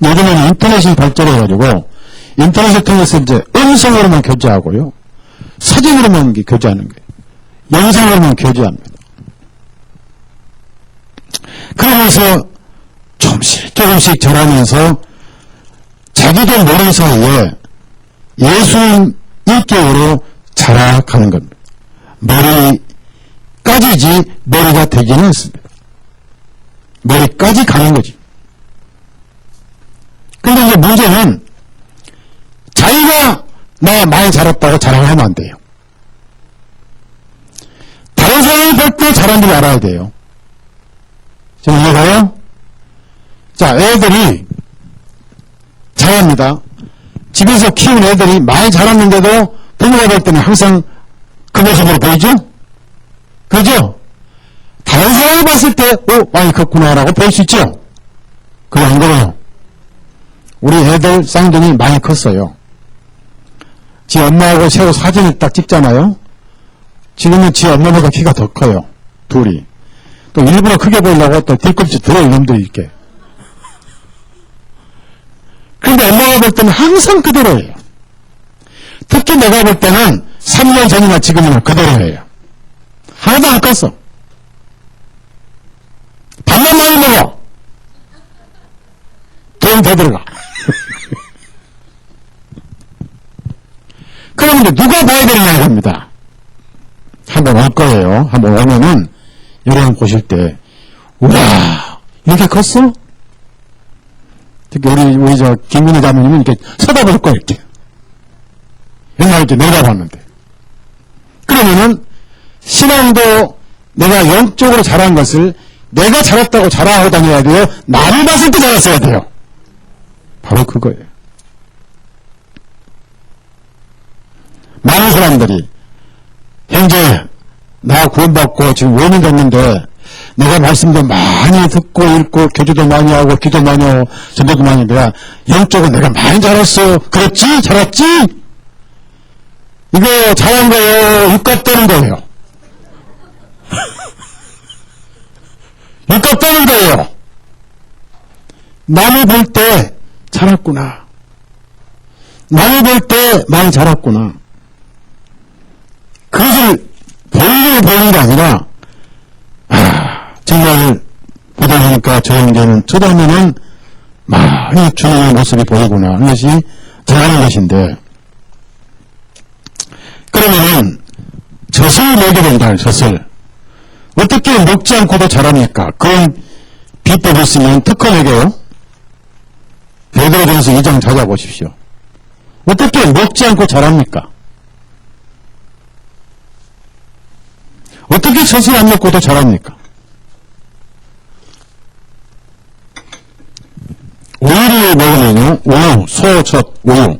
요즘은 인터넷이 발전해가지고, 인터넷을 통해서 이제 음성으로만 교제하고요. 사진으로만 교제하는 거예요. 영상으로만 교제합니다. 그러면서 조금씩 자라면서 자기도 모르는 사이에 예수 인격으로 자라가는 겁니다. 머리까지지 머리가 되지는 않습니다. 머리까지 가는 거지. 그런데 이제 문제는 자기가 나 많이 자랐다고 자랑하면 안 돼요. 다른 사람이 볼 때 자란 줄 알아야 돼요. 지금 이해가요? 자, 애들이 자랍니다. 집에서 키운 애들이 많이 자랐는데도 부모가 볼 때는 항상 그 모습으로 보이죠? 그죠? 다른 사람이 봤을 때, 많이 컸구나라고 볼 수 있죠? 그거 안 그래요. 우리 애들 쌍둥이 많이 컸어요. 지 엄마하고 새로 사진을 딱 찍잖아요? 지금은 지 엄마보다 키가 더 커요. 둘이. 또 일부러 크게 보이려고 또 뒤꿈치 들어 이놈들이 이렇게. 그런데 엄마가 볼 때는 항상 그대로예요. 특히 내가 볼 때는 3년 전이나 지금이나 그대로예요. 하나도 안 컸어. 밥만 많이 먹어. 돈 더 들어가. 그러면 누가 봐야 되느냐 이겁니다. 한번 올 거예요. 한번 오면은 여러분 보실 때, 우와, 이렇게 컸어? 특히 우리 김민희 자매님은 이렇게 쳐다볼 거예요, 이렇게. 옛날에 이렇게 내려봤는데. 그러면은, 신앙도 내가 영적으로 자란 것을 내가 자랐다고 자랑하고 다녀야 돼요? 나를 봤을 때 자랐어야 돼요? 바로 그거예요. 많은 사람들이, 형제, 나 구원받고 지금 5년 됐는데 내가 말씀도 많이 듣고 읽고 교제도 많이 하고 기도 많이 하고 전도도 많이 하고 내가 영적으로 내가 많이 자랐어. 그렇지? 자랐지? 이거 잘한 거예요? 육값 떠는 거예요? 육값 떠는 거예요. 남이 볼 때 자랐구나. 남이 볼 때 많이 자랐구나. 그것을 보이는 게 아니라, 정말 보다 보니까 저 형제는 쳐다보면은 많이 주님의 모습이 보이구나 하는 것이 잘하는 것인데, 그러면 젖을 먹게 된다. 젖을 어떻게 먹지 않고도 자랍니까? 그런 비법이 있으면 특허 먹여요. 베드로전서 2장 찾아보십시오. 어떻게 먹지 않고 자랍니까? 어떻게 젖을 안 먹고도 자랍니까? 우유를 먹으면요, 우유, 소젖, 우유.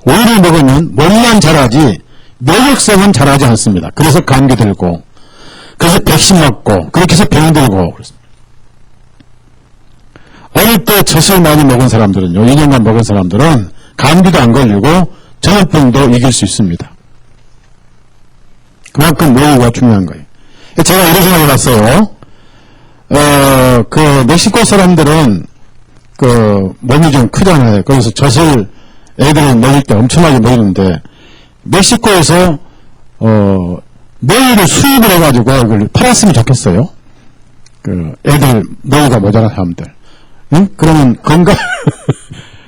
우유를 먹으면 몸만 자라지 면역성은 자라지 않습니다. 그래서 감기 들고, 그래서 백신 맞고, 그렇게 해서 병 들고 그렇습니다. 어릴 때 젖을 많이 먹은 사람들은요, 2년간 먹은 사람들은 감기도 안 걸리고 전염병도 이길 수 있습니다. 그만큼 우유가 중요한 거예요. 제가 이런 생각을 해봤어요. 그 멕시코 사람들은 그 몸이 좀 크잖아요. 그래서 젖을 애들은 먹일 때 엄청나게 먹이는데, 멕시코에서 모유를 수입을 해가지고 이걸 팔았으면 좋겠어요. 그 애들 모유가 모자란 사람들. 응? 그러면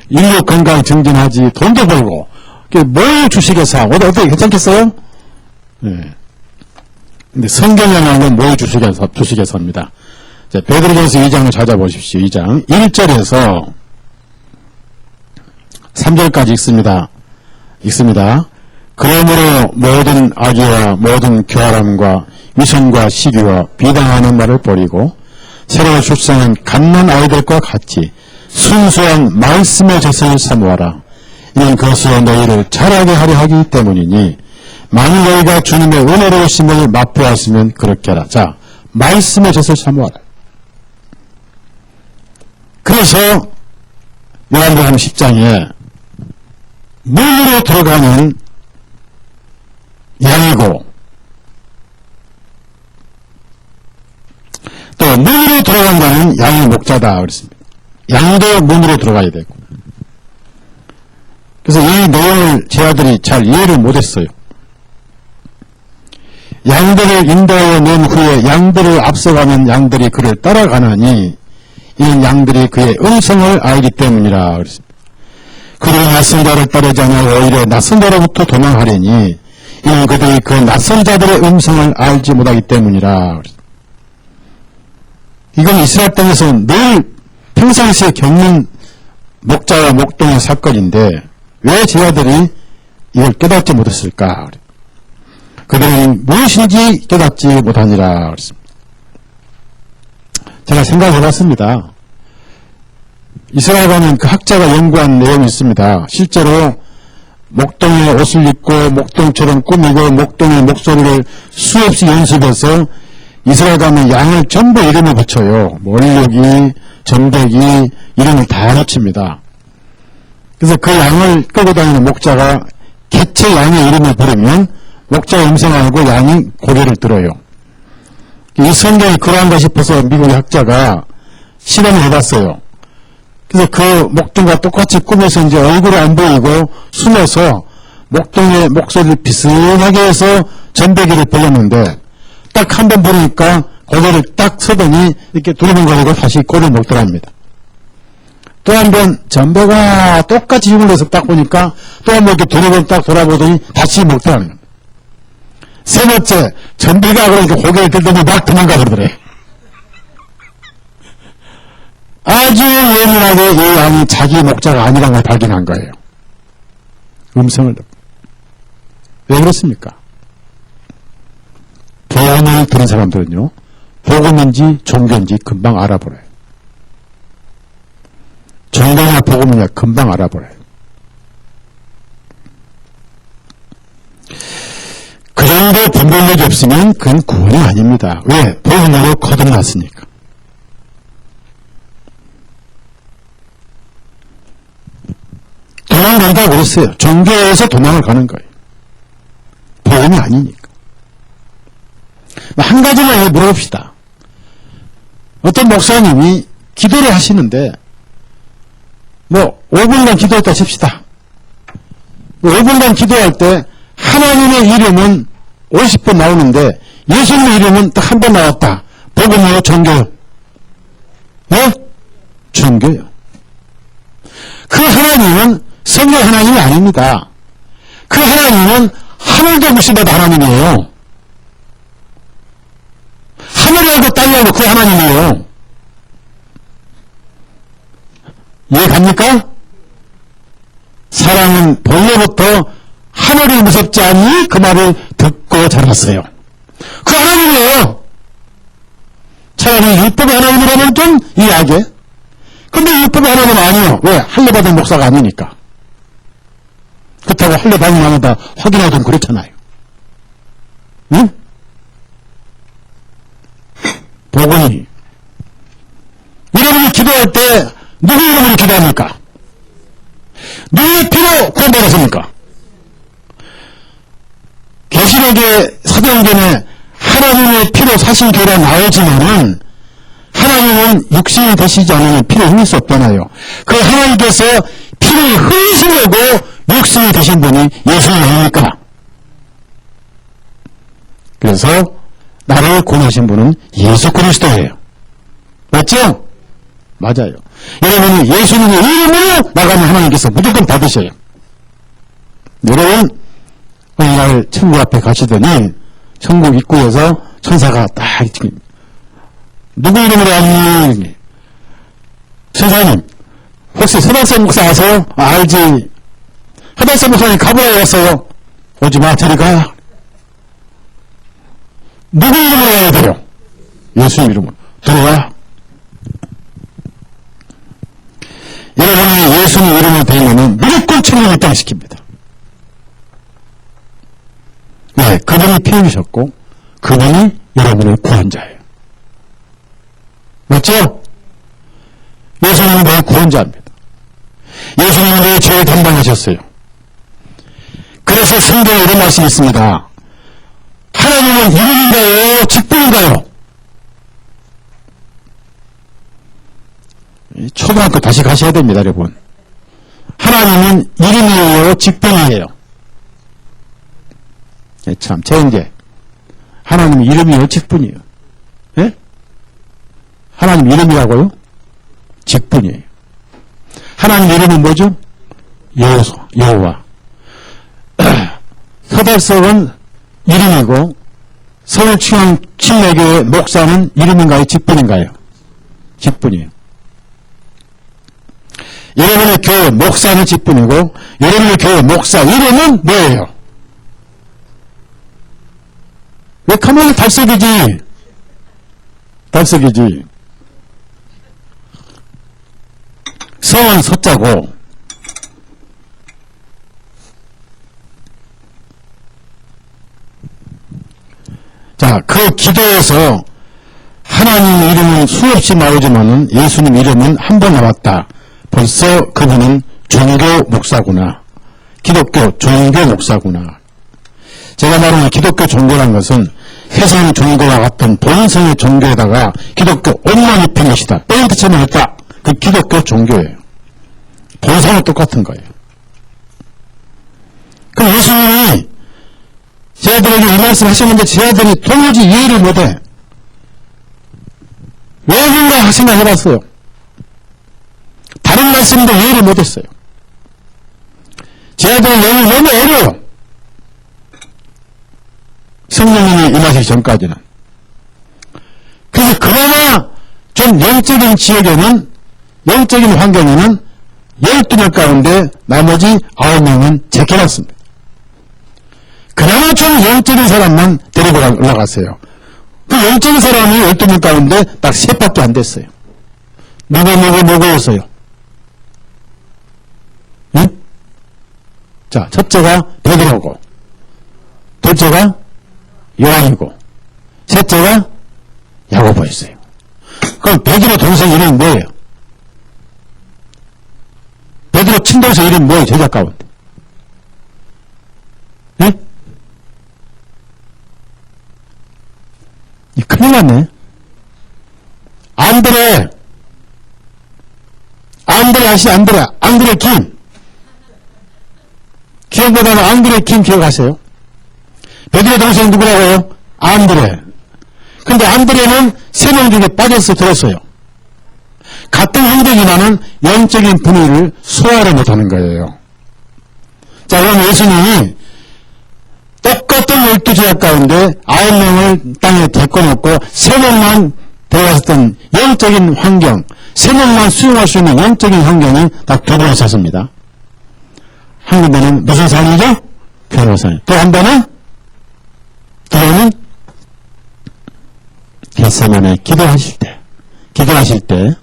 인류 건강 증진하지, 돈도 벌고. 모유 주식회사 어떻게 괜찮겠어요? 네. 근데 성경에 나오는 모유 주식회사입니다. 자, 베드로전서 2장을 찾아보십시오. 2장 1절에서 3절까지 읽습니다. 그러므로 모든 악의와 모든 교활함과 위선과 시기와 비방하는 말을 버리고 새로 출생한 갓난 아이들과 같이 순수한 말씀의 젖을 사모하라. 이는 그것으로 너희를 자라게 하려 하기 때문이니 만일 너희가 주님의 은혜로우심을 맛보았으면 그렇게 하라. 자, 말씀의 젖을 사모하라. 그래서 요한복음 10장에 물로 들어가는 양이고 또 문으로 들어간다는 양의 목자다 그랬습니다. 양도 문으로 들어가야 되고. 그래서 이 내용을 제 아들이 잘 이해를 못했어요. 양들을 인도하여 낸 후에 양들을 앞서가는 양들이 그를 따라가나니 이는 양들이 그의 음성을 알기 때문이라 그랬습니다. 그들이 낯선 자를 따르지 않아 오히려 낯선 자로부터 도망하려니 이는 그들이 그 낯선 자들의 음성을 알지 못하기 때문이라 그랬습니다. 이건 이스라엘 땅에서 늘 평상시에 겪는 목자와 목동의 사건인데 왜 제 아들이 이걸 깨닫지 못했을까? 그들은 무엇인지 깨닫지 못하니라 그랬습니다. 제가 생각해봤습니다. 이스라엘과는 그 학자가 연구한 내용이 있습니다. 실제로 목동의 옷을 입고 목동처럼 꾸미고 목동의 목소리를 수없이 연습해서 이스라엘 가면 양을 전부 이름을 붙여요. 얼룩이, 점백이 이름을 다 붙입니다. 그래서 그 양을 끌고 다니는 목자가 개체 양의 이름을 부르면 목자의 음성을 알고 양이 고개를 들어요. 이 성경이 그러한가 싶어서 미국의 학자가 실험을 해봤어요. 그래서 그 목동과 똑같이 꾸며서 이제 얼굴을 안 보이고 숨어서 목동의 목소리를 비슷하게 해서 전배기를 벌렸는데 딱 한 번 보니까 고개를 딱 서더니 이렇게 두루뭉거리고 다시 꼴을 먹더랍니다. 또 한 번 전배가 똑같이 힘을 내서 딱 보니까 또 한 번 이렇게 두루뭉 딱 돌아보더니 다시 먹더라는 겁니다. 세 번째 전배가 그러니까 고개를 들더니 막 도망가 버리더래. 아주 예민하게 이 양이 자기 목자가 아니라는 걸 발견한 거예요. 음성을 듣고. 왜 그렇습니까? 복음을 들은 사람들은요, 복음인지 종교인지 금방 알아버려요. 종교냐 복음이냐 금방 알아버려요. 그 정도 분별력이 없으면 그건 구원이 아닙니다. 왜? 복음으로 거듭났으니까. 도망간다고 그랬어요. 종교에서 도망을 가는 거예요. 복음이 아니니까. 한 가지만 물어봅시다. 어떤 목사님이 기도를 하시는데 5분간 기도했다 칩시다. 5분간 기도할 때 하나님의 이름은 50번 나오는데 예수님의 이름은 딱 한 번 나왔다. 복음이요 종교요? 네? 종교요. 그 하나님은 성령 하나님이 아닙니다. 그 하나님은 하늘도 무시받은 하나님이에요. 하늘하고 땅하고 그 하나님이에요. 이해 갑니까? 사람은 본래부터 하늘이 무섭지 않니? 그 말을 듣고 자랐어요. 그 하나님이에요. 차라리 율법의 하나님이라면 좀 이해하게. 근데 율법의 하나님은 아니에요. 왜? 할례받은 목사가 아니니까. 그렇다고 할례받은 마음에다 확인하든 그렇잖아요. 응? 복음이. 여러분이 기도할 때 누구 이름으로 기도합니까? 누구의 피로 구원받았습니까? 계시록의 사도행전에 하나님의 피로 사신 교회가 나오지만은 하나님은 육신이 되시지 않으면 피를 흘릴 수 없잖아요. 그 하나님께서 피를 흘리시려고 육신이 되신 분이 예수님 아닙니까? 그래서 나를 구원하신 분은 예수 그리스도예요. 맞죠? 맞아요. 여러분이 예수님의 이름으로 나가면 하나님께서 무조건 받으셔요. 여러분 어느 날 천국 앞에 가시더니 천국 입구에서 천사가 딱 누구 이름으로 왔니? 천사님 혹시 서달성 목사 아세요? 알지. 서달성 목사님 가보에 왔어요. 오지 마, 저리 가. 누구 이름으로 해야 돼요? 예수 이름으로. 들어와. 여러분이 예수님 이름을 대면은 무조건 천국에 입당시킵니다. 네, 그분이 피 흘리셨고, 그분이 여러분의 구원자예요. 맞죠? 예수님은 내 구원자입니다. 예수님은 내 죄를 담당하셨어요. 그래서 성경에 이런 말씀이 있습니다. 하나님은 이름인가요? 직분인가요? 초등학교 다시 가셔야 됩니다, 여러분. 하나님은 이름이에요? 직분이에요? 참, 제인제. 하나님 이름이에요? 직분이에요? 예? 하나님 이름이라고요? 직분이에요. 하나님 이름은 뭐죠? 여호와. 서달석은 이름이고, 서울중앙 침례교회 목사는 이름인가요? 직분인가요? 직분이에요. 여러분의 교회 목사는 직분이고, 여러분의 교회 목사 이름은 뭐예요? 왜 가만히 달석이지? 달석이지. 성은 서자고, 자, 그 기도에서 하나님 이름은 수없이 나오지만은 예수님 이름은 한 번 나왔다. 벌써 그분은 종교 목사구나. 기독교 종교 목사구나. 제가 말하는 기독교 종교란 것은 세상 종교와 같은 본성의 종교에다가 기독교 옷만 입힌 것이다. 페인트칠만 했다. 그 기독교 종교예요. 본성은 똑같은 거예요. 그럼 예수님이 제자들에게 이 말씀 하셨는데 제자들이 도무지 이해를 못해. 왜 그런가 생각해봤어요. 다른 말씀인데 이해를 못했어요. 제자들은 너무 어려워요. 성령님이 임하시기 전까지는. 그래서 그나마 좀 영적인 지역에는, 영적인 환경에는 12명 가운데 나머지 9명은 제껴놨습니다. 그나마 좀 영적인 사람만 데리고 올라갔어요. 그 영적인 사람이 12명 가운데 딱 3밖에 안 됐어요. 누구였어요? 응? 자, 첫째가 베드로고, 둘째가 요한이고, 셋째가 야고보였어요. 그럼 베드로 동생 이름이 뭐예요? 베드로 친동생 이름이 뭐예요? 제자 가운데. 응? 큰일 났네. 안드레 김. 기억보다는 안드레 김 기억하세요? 베드로 동생 누구라고요? 안드레. 근데 안드레는 3명 중에 빠져서 들었어요. 같은 형제지만은 영적인 분위기를 소화를 못하는 거예요. 자, 그럼 예수님이 똑같은 12제자 가운데 9명을 땅에 데리고 놓고 3명만 데려갔던 영적인 환경, 3명만 수용할 수 있는 영적인 환경이 딱 2번 있었습니다. 한 군데는 무슨 산이죠? 변호산. 또 한 번은? 두 번은? 겟세마네 기도하실 때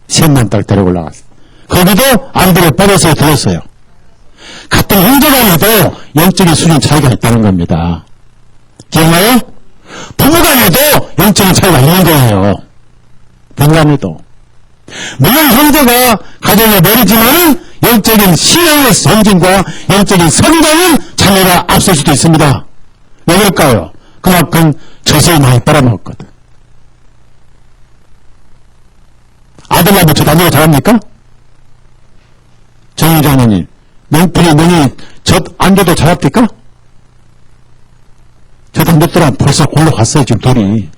3명 딱 데리고 올라갔어요. 거기도 안드레 빠져서 들었어요. 같은 형제간에도 영적인 수준 차이가 있다는 겁니다. 기억나요? 부부간에도 영적인 차이가 있는 거예요. 부부간에도. 물론 형제가 가정의 머리지만은 영적인 신앙의 성진과 영적인 성장은 자녀가 앞설 수도 있습니다. 왜 그럴까요? 그만큼 젖을 많이 빨아먹었거든. 아들하고 젖 안 먹어 잘합니까? 정의장님, 명분이 젖 안 줘도 잘합니까? 젖 안 줬더라 벌써 골로 갔어요, 지금 둘이.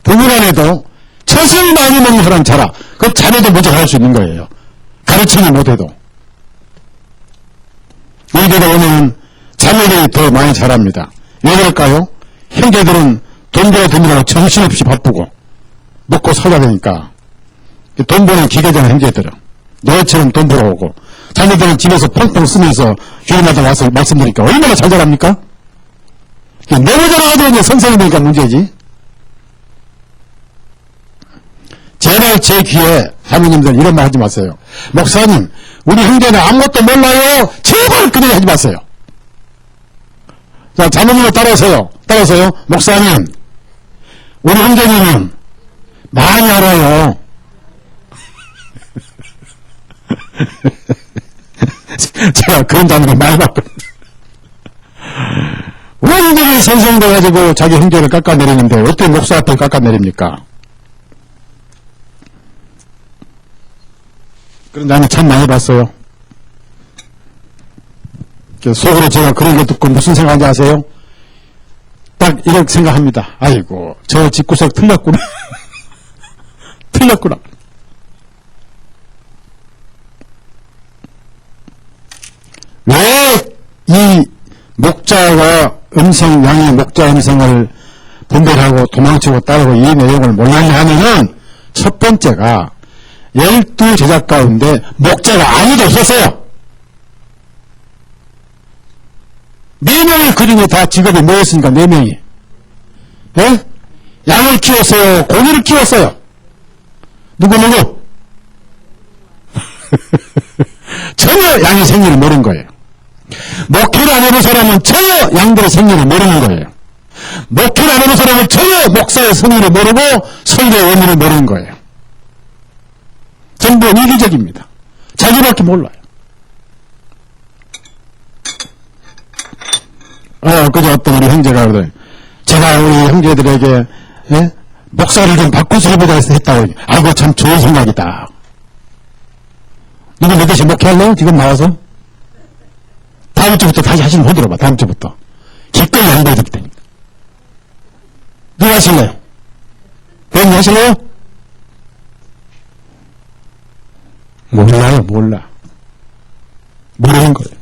부부간에도 젖을 많이 먹는 사람 잘하. 그 자녀도 먼저 할 수 있는 거예요. 가르치지 못해도. 여기도 오면 자녀들이 더 많이 자랍니다. 왜 그럴까요? 형제들은 돈 벌어 드느라고 정신없이 바쁘고 먹고 살아야 되니까 돈 버는 기계잖아. 형제들은 노예처럼 돈 벌어오고 자녀들은 집에서 펑펑 쓰면서 교회마다 와서 말씀드리니까 얼마나 잘 자랍니까? 너무 잘하도 이제 선생님이니까 문제지. 제발 제 귀에 사모님들 이런 말 하지 마세요. 목사님, 우리 형제는 아무것도 몰라요. 제발 그렇게 하지 마세요. 자, 자모님을 따라서요. 목사님, 우리 형제는 많이 알아요. 제가 그런 단어를 많이 봤거든요. 우리 형제는 선생님 돼가지고 자기 형제를 깎아내리는데 어떻게 목사 앞에 깎아내립니까? 그런 나는 참 많이 봤어요. 속으로 제가 그런 거 듣고 무슨 생각인지 아세요? 딱 이렇게 생각합니다. 아이고, 저 집구석 틀렸구나. 틀렸구나. 왜 이 목자와 음성, 양의 목자 음성을 분별하고 도망치고 따르고 이 내용을 몰랐냐 하면은 첫 번째가 12제자 가운데 목자가 아무도 없었어요. 4명의 그림에 다 직업이 뭐였습니까? 4명이. 예? 양을 키웠어요. 고기를 키웠어요. 누구? 전혀 양의 생리를 모르는 거예요. 목회를 안 하는 사람은 전혀 양들의 생리를 모르는 거예요. 목회를 안 하는 사람은 전혀 목사의 성리를 모르고 설교의 원리를 모르는 거예요. 전부 이기적입니다. 자기밖에 몰라요. 그저 어떤 우리 형제가 그래. 제가 우리 형제들에게, 예? 목사를 좀 바꾸서 해보자 해서 했다고. 아이고, 참 좋은 생각이다. 누구 몇 개씩 목회할래요? 지금 나와서? 다음 주부터 다시 하시는 거 들어봐, 다음 주부터. 기꺼이 양보해드릴 테니까. 누가 하실래요? 배우님 하실래요? 몰라요, 몰라. 모르는 거예요.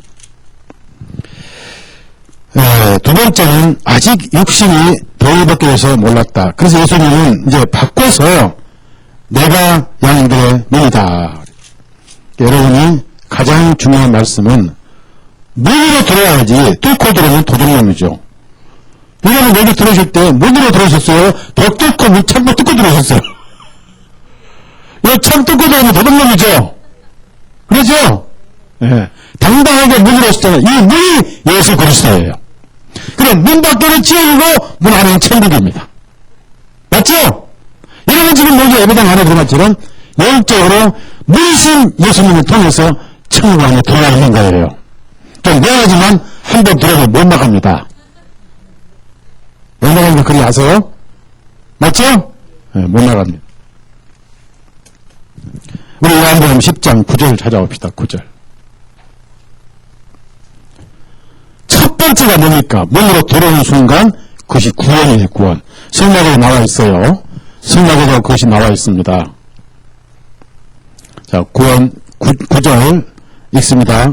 두 번째는 아직 육신이 덜 벗겨져서 몰랐다. 그래서 예수님은 이제 바꿔서 내가 양들의 눈이다. 여러분이 가장 중요한 말씀은 문으로 들어야지. 뚫고 들어오면 도둑놈이죠. 여러분 여기 들어오실 때 문으로 들어오셨어요? 벽 뚫고 창문 뚫고 들어오셨어요? 이 창 뚫고 들어오면 도둑놈이죠. 그렇죠? 예. 당당하게 문으로 오셨잖아요. 이 문이 예수 그리스도예요. 그럼 문 밖에는 지옥이고 문 안에는 천국입니다. 맞죠? 여러분 지금 여기 예배당 안에 들어갔지만 영적으로 문신 예수님을 통해서 천국 안에 들어가 있는 거예요. 좀 미안하지만 한 번 들어가면 못 나갑니다. 못 나가는 거 그리 아세요? 맞죠? 네, 못 나갑니다. 우리 요한복음 10장 9절 찾아봅시다. 9절. 첫 번째가 뭡니까? 문으로 들어오는 순간 그것이 구원이에요. 구원. 성막에 나와 있어요. 성막에도 그것이 나와 있습니다. 자, 구원 9절 읽습니다.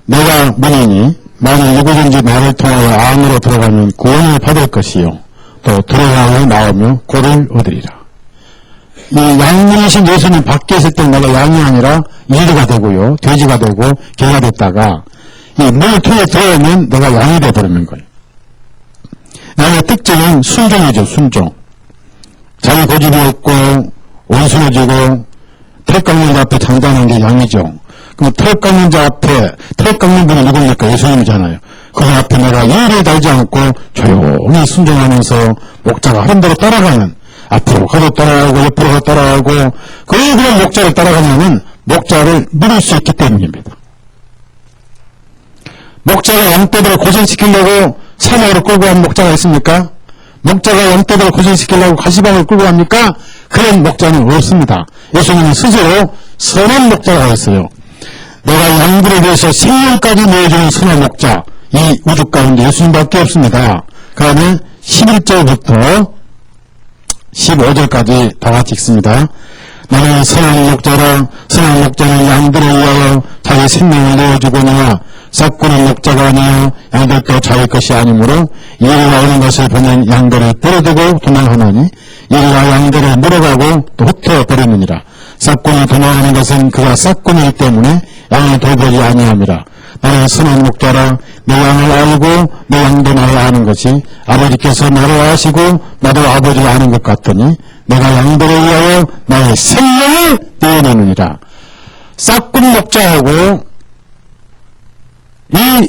내가 문이니 만일 누구든지 나를 통하여 안으로 들어가면 구원을 받을 것이요 또 들어가고 나오며 고를 얻으리라. 이 양이신 예수님 밖에 있을 때 내가 양이 아니라 이리가 되고요, 돼지가 되고 개가 됐다가 이 문을 통해 들어오면 내가 양이 되어버리는 거예요. 양의 특징은 순종이죠. 순종. 자기 고집이 없고 온순해지고 털 깎는 자 앞에 장단한 게 양이죠. 그럼 털 깎는 자 앞에 털 깎는 분이 누굽니까? 예수님이잖아요. 그 앞에 내가 일을 달지 않고 조용히 순종하면서 목자가 하는 대로 따라가는, 앞으로 가도 따라가고 옆으로 가도 따라가고 그런 목자를 따라가면은 목자를 누릴 수 있기 때문입니다. 목자가 양떼들을 고생시키려고 사막으로 끌고 간 목자가 있습니까? 목자가 양떼들을 고생시키려고 가시방을 끌고 갑니까? 그런 목자는 없습니다. 예수님은 스스로 선한 목자가 있어요. 내가 양들에 대해서 생명까지 내어주는 선한 목자, 이 우주 가운데 예수님밖에 없습니다. 그 다음에 11절부터 15절까지 다 같이 읽습니다. 나는 선한 목자라. 선한 목자는 양들을 위하여 자기 생명을 내어주거니와 싹구는 목자가 아니요 양들도 자기 것이 아니므로 이리와 오는 것을 보면 양들을 버려두고 도망하노니 이리와 양들을 물어가고 또 흩어버리느니라. 싹군이 도망하는 것은 그가 싹군이기 때문에 양을 돌보지 아니함이라. 나는 선한 목자라 내 양을 알고 내 양도 나를 아는 것이 아버지께서 나를 아시고 나도 아버지를 아는 것 같더니 내가 양들을 위하여 나의 생명을 내어내느니라. 싹군 목자하고 이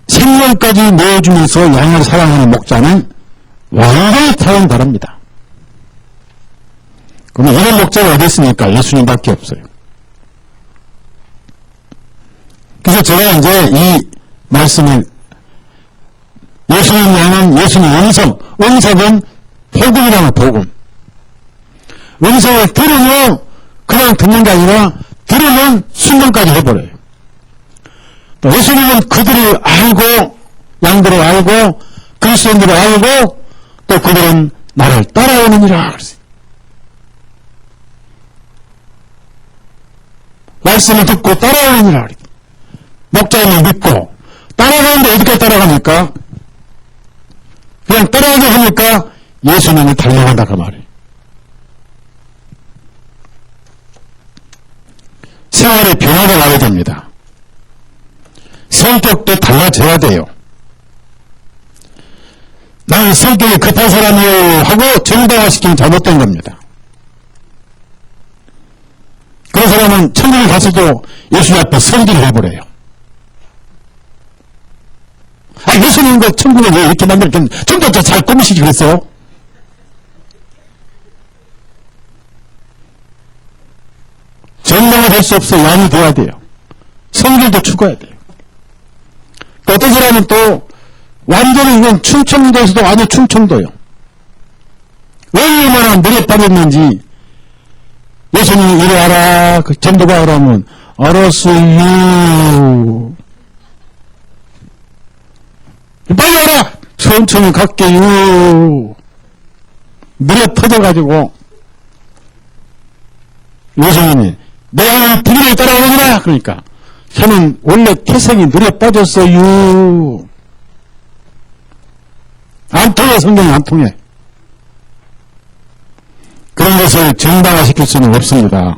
생명까지 내어주면서 양을 사랑하는 목자는 완전히 다릅니다. 그럼 이런 목자가 어디 있습니까? 예수님밖에 없어요. 그래서 제가 이제 이 말씀을 예수님 양은 예수님 음성은 복음이라는 복음. 음성을 들으면 그냥 듣는 게 아니라 들으면 순종까지 해버려요. 또 예수님은 그들을 알고 양들을 알고 그리스도인들을 알고 또 그들은 나를 따라오느니라 그랬어요. 말씀을 듣고 따라오느니라 그랬어요. 목자님을 믿고 따라가는데 어디까지 따라갑니까? 그냥 따라가게 하니까 예수님이 달려간다 그 말이에요. 생활의 변화가 나야 됩니다. 성격도 달라져야 돼요. 나는 성격이 급한 사람이에요 하고 정당화시키면 잘못된 겁니다. 그런 사람은 천국에 가서도 예수님 앞에 성질을 해버려요. 예수님 그 천국을 왜 이렇게 만들었겠는데 천국도 잘 꾸미시지 그랬어요? 정당화 될 수 없어요. 양이 돼야 돼요. 성질도 추구해야 돼요. 또 어떤 사람은 또 완전히 이건 충청도에서도 완전 충청도요. 얼마나 물에 빠졌는지 예수님이 이리 와라 그 전도가 오라면 알았어요. 빨리 와라! 천천히 갈게요. 물에 퍼져가지고 예수님이 내가 부리를 따라오느라 그러니까 저는 원래 태생이 물에 빠졌어요. 안 통해. 성경이 안 통해. 그런 것을 정당화시킬 수는 없습니다.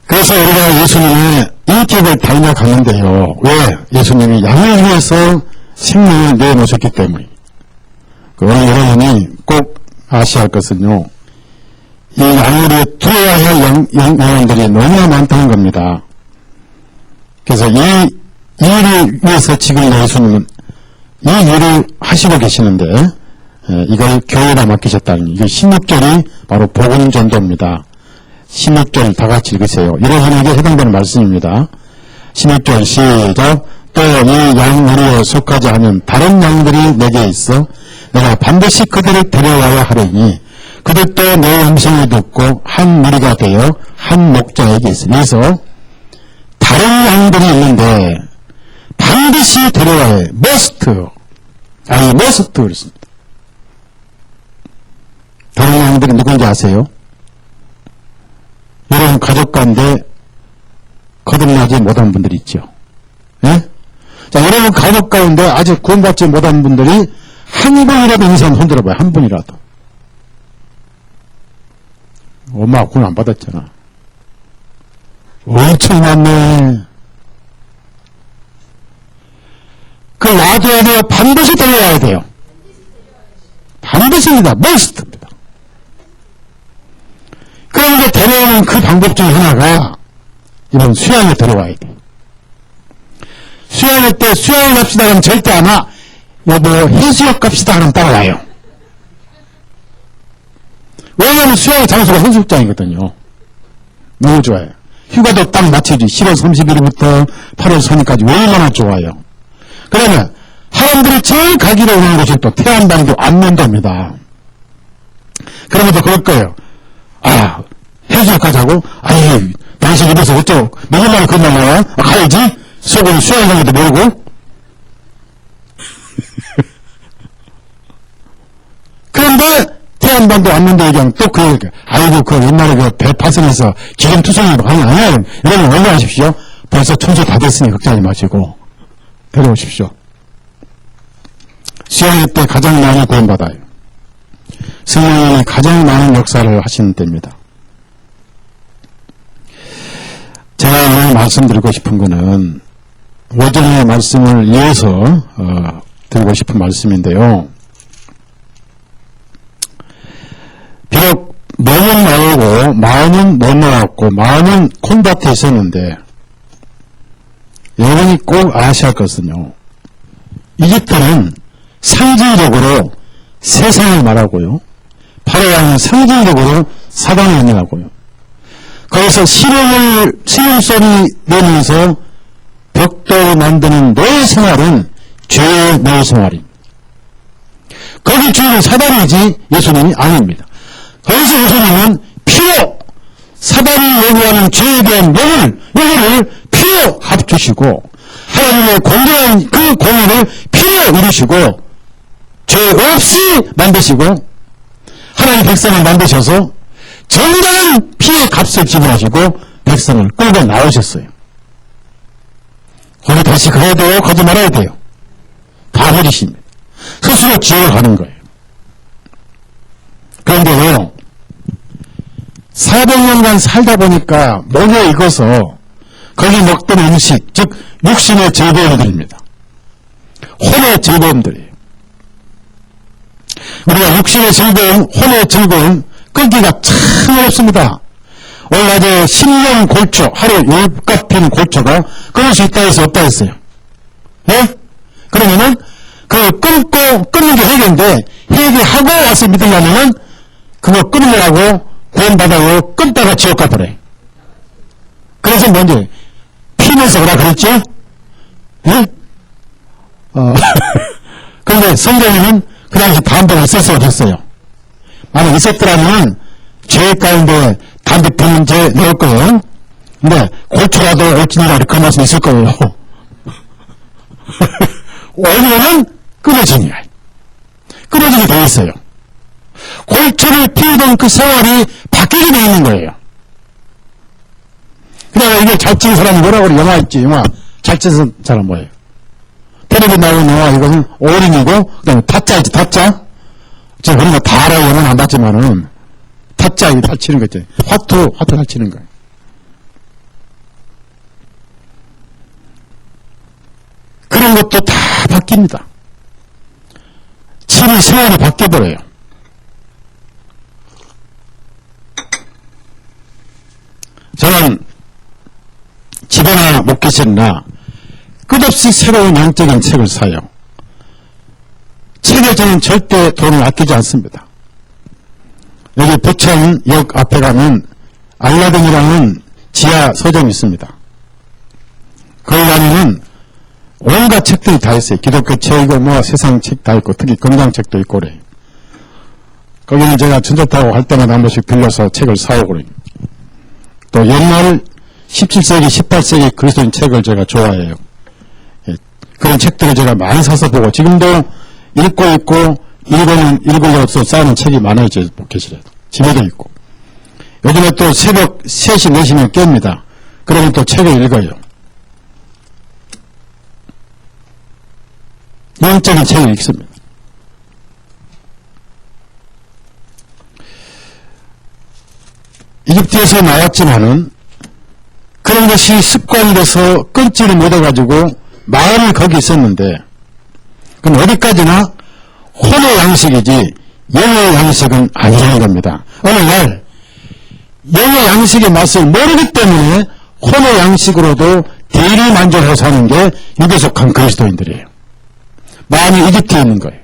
그래서 우리가 예수님의 인격을 닮아가는데요. 왜? 예수님이 양을 위해서 생명을 내놓으셨기 때문에. 오늘 여러분이 꼭 아셔야 할 것은요. 이 양을 두려워야 할 영혼들이 너무나 많다는 겁니다. 그래서 이 일을 위해서 지금 예수님은 이 일을 하시고 계시는데 이걸 교회에다 맡기셨다는 이게 16절이 바로 복음 전도입니다. 16절 다 같이 읽으세요. 이러한에게 해당되는 말씀입니다. 16절 시작. 또 이 양무리에 속하지 않은 다른 양들이 내게 있어 내가 반드시 그들을 데려와야 하리니 그들도 내 음성을 듣고 한 무리가 되어 한 목자에게 있으니 그래서 다른 양들이 있는데 반드시 데려와야 해요. must 그렇습니다. 다른 양들이 누군지 아세요? 여러분 가족 가운데 거듭나지 못한 분들이 있죠. 예? 자, 여러분 가족 가운데 아직 구원받지 못한 분들이 한 분이라도 인생 흔들어봐요. 한 분이라도. 엄마가 구원 안 받았잖아. 엄청 많네. 그 놔둬야 돼요. 반드시 데려와야 돼요. 반드시입니다. must입니다. 그런데 데려오는 그 방법 중에 하나가 이런 수양에 데려와야 돼. 수양할 때 수양을 갑시다 하면 절대 안 와. 여보 해수욕 갑시다 하면 따라와요. 왜냐하면 수양 장소가 해수욕장이거든요. 너무 좋아요. 휴가도 딱 맞춰지. 7월 30일부터 8월 3일까지 얼마나 좋아요. 그러면 사람들이 제일 가기로 오는 곳이 또 태안반도 안면도입니다. 그러면 또 그럴 거예요. 해수욕 가자고? 당신 입에서 어쩌고 몇 년만에 건너가요? 가야지? 속으로 수영장에도 모르고? 그런데 태안반도 안면도 얘기하면 또 그 얘기 옛날에 그 배파선에서 기름 투성이라고 하는 거 아니에요? 여러분 올라가십시오. 벌써 청소 다 됐으니 걱정하지 마시고 데려오십시오. 수양회 때 가장 많이 구원받아요. 성령님이 가장 많은 역사를 하시는 때입니다. 제가 오늘 말씀드리고 싶은 것은 오전의 말씀을 이어서 드리고 싶은 말씀인데요. 비록 몸은 나오고 마음은 못 나왔고 마음은 콘밭에 있었는데 여러분이 꼭 아셔야 할 것은요. 이집트는 상징적으로 세상을 말하고요. 파라오는 상징적으로 사방을 의미하고요. 거기서 시름소리 내면서 벽돌을 만드는 노예 생활은 죄의 노예 생활입니다. 거기 주인은 사단이지 예수님이 아닙니다. 거기서 예수님은 피로 사단이 요구하는 죄에 대한 영혼을 피로 합주시고 하나님의 공정한 그 공의를 피로 이루시고 죄 없이 만드시고 하나님 백성을 만드셔서 정당한 피의 값을 지불하시고 백성을 끌고 나오셨어요. 거기 다시 그래야 돼요? 가지 말아야 돼요? 다 버리십니다. 스스로 지옥을 가는 거예요. 그런데요, 400년간 살다 보니까 목에 익어서 거기 먹던 음식, 즉 육신의 즐거움들입니다. 혼의 즐거움들이에요. 우리가 육신의 즐거움, 혼의 즐거움 끊기가 참 어렵습니다. 오늘 낮에 10년 골초, 하루 10값 피는 골초가 끊을 수 있다 해서 없다 했어요. 예? 그러면은 그걸 끊는 게 회개인데 회개하고 와서 믿으려면은 그거 끊으려고 구원받아요. 끊다가 지옥 가버려요. 그래서 먼저 피면서 오라 그랬죠? 예? 그런데 성경에는 그 당시 담배가 있었어야 됐어요. 만약 있었더라면 죄 가운데 담배 피는 죄 넣을 거예요. 근데 골초라도 어찌니라 이렇게 말씀 있을 거예요. 오늘은 끊어지냐. 끊어지게 되어 있어요. 골초를 피우던 그 생활이 바뀌게 되어 있는 거예요. 그다음에 이게 잘 찍은 사람이 뭐라고 그래? 영화 있지, 영화. 잘 찍은 사람 뭐예요? 텔레비 나오는 영화, 이거는 오링이고, 그 다음에 타짜 있지, 타짜? 제가 그런 거 다 알아요. 영화는 안 봤지만은. 타짜, 이거 잘 치는 거 있지. 화투 잘 치는 거예요. 그런 것도 다 바뀝니다. 치는 생활이 바뀌어버려요. 저는 집에나 목회실이나 끝없이 새로운 영적인 책을 사요. 책에 저는 절대 돈을 아끼지 않습니다. 여기 부천역 앞에 가면 알라딘이라는 지하 서점이 있습니다. 거기 가면은 온갖 책들이 다 있어요. 기독교 책이고 뭐 세상 책 다 있고 특히 건강책도 있고 그래요. 거기는 제가 전차 타고 갈 때마다 한 번씩 빌려서 책을 사오고 그래요. 또 옛날 17세기, 18세기 그리스도인 책을 제가 좋아해요. 예, 그런 책들을 제가 많이 사서 보고 지금도 읽고 있고 읽으려고 쌓는 책이 많아요. 제 목회실에. 집에도 있고. 요즘에 또 새벽 3시, 4시면 깹니다. 그러면 또 책을 읽어요. 영적인 책을 읽습니다. 이집트에서 나왔지만은 그런 것이 습관이 돼서 끊지를 못해가지고 마음이 거기 있었는데 그럼 어디까지나 혼의 양식이지 영의 양식은 아니라는 겁니다. 어느 날 영의 양식의 맛을 모르기 때문에 혼의 양식으로도 대리만족하고 사는 게 육에 속한 그리스도인들이에요. 마음이 이집트에 있는 거예요.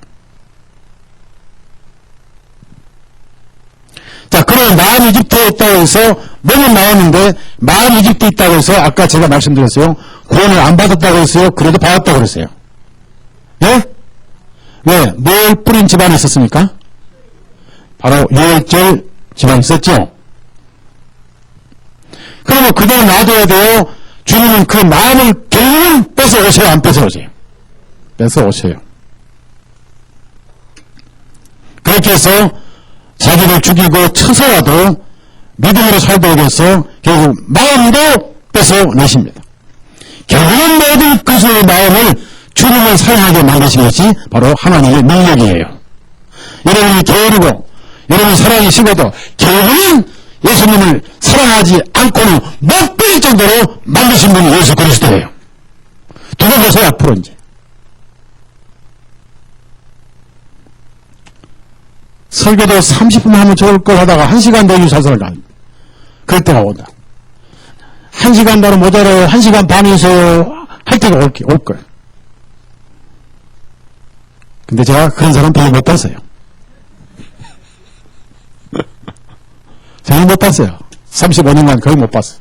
자, 그러면 마음이 이집트에 있다고 해서 몸은 나왔는데 마음이 이집트에 있다고 해서 아까 제가 말씀드렸어요. 구원을 안 받았다고 했어요. 그래도 받았다고 그랬어요. 예? 왜? 뭘 뿌린 집안이 있었습니까? 바로 유월절 집안이 있었죠. 그러면 그대로 놔둬야 돼요. 주님은 그 마음을 결국은 뺏어 오셔요? 안 뺏어 오세요? 뺏어 오셔요. 그렇게 해서 자기를 죽이고 쳐서라도 믿음으로 살도록 해서 결국 마음도 뺏어내십니다. 결국은 모든 그리스도의 마음을 주님을 사용하게 만드신 것이 바로 하나님의 능력이에요. 여러분이 게으르고 여러분이 사랑이 식어도 결국은 예수님을 사랑하지 않고는 못 될 정도로 만드신 분이 예수 그리스도예요. 두고 보세요, 앞으로 이제. 설교도 30분 하면 좋을 걸 하다가 1시간 되기 사설을 가. 그럴 때가 온다. 1시간 바로 모자라요. 1시간 반에서 할 때가 올 거예요. 근데 제가 그런 사람 별로 못 봤어요. 저는 못 봤어요. 35년간 거의 못 봤어요.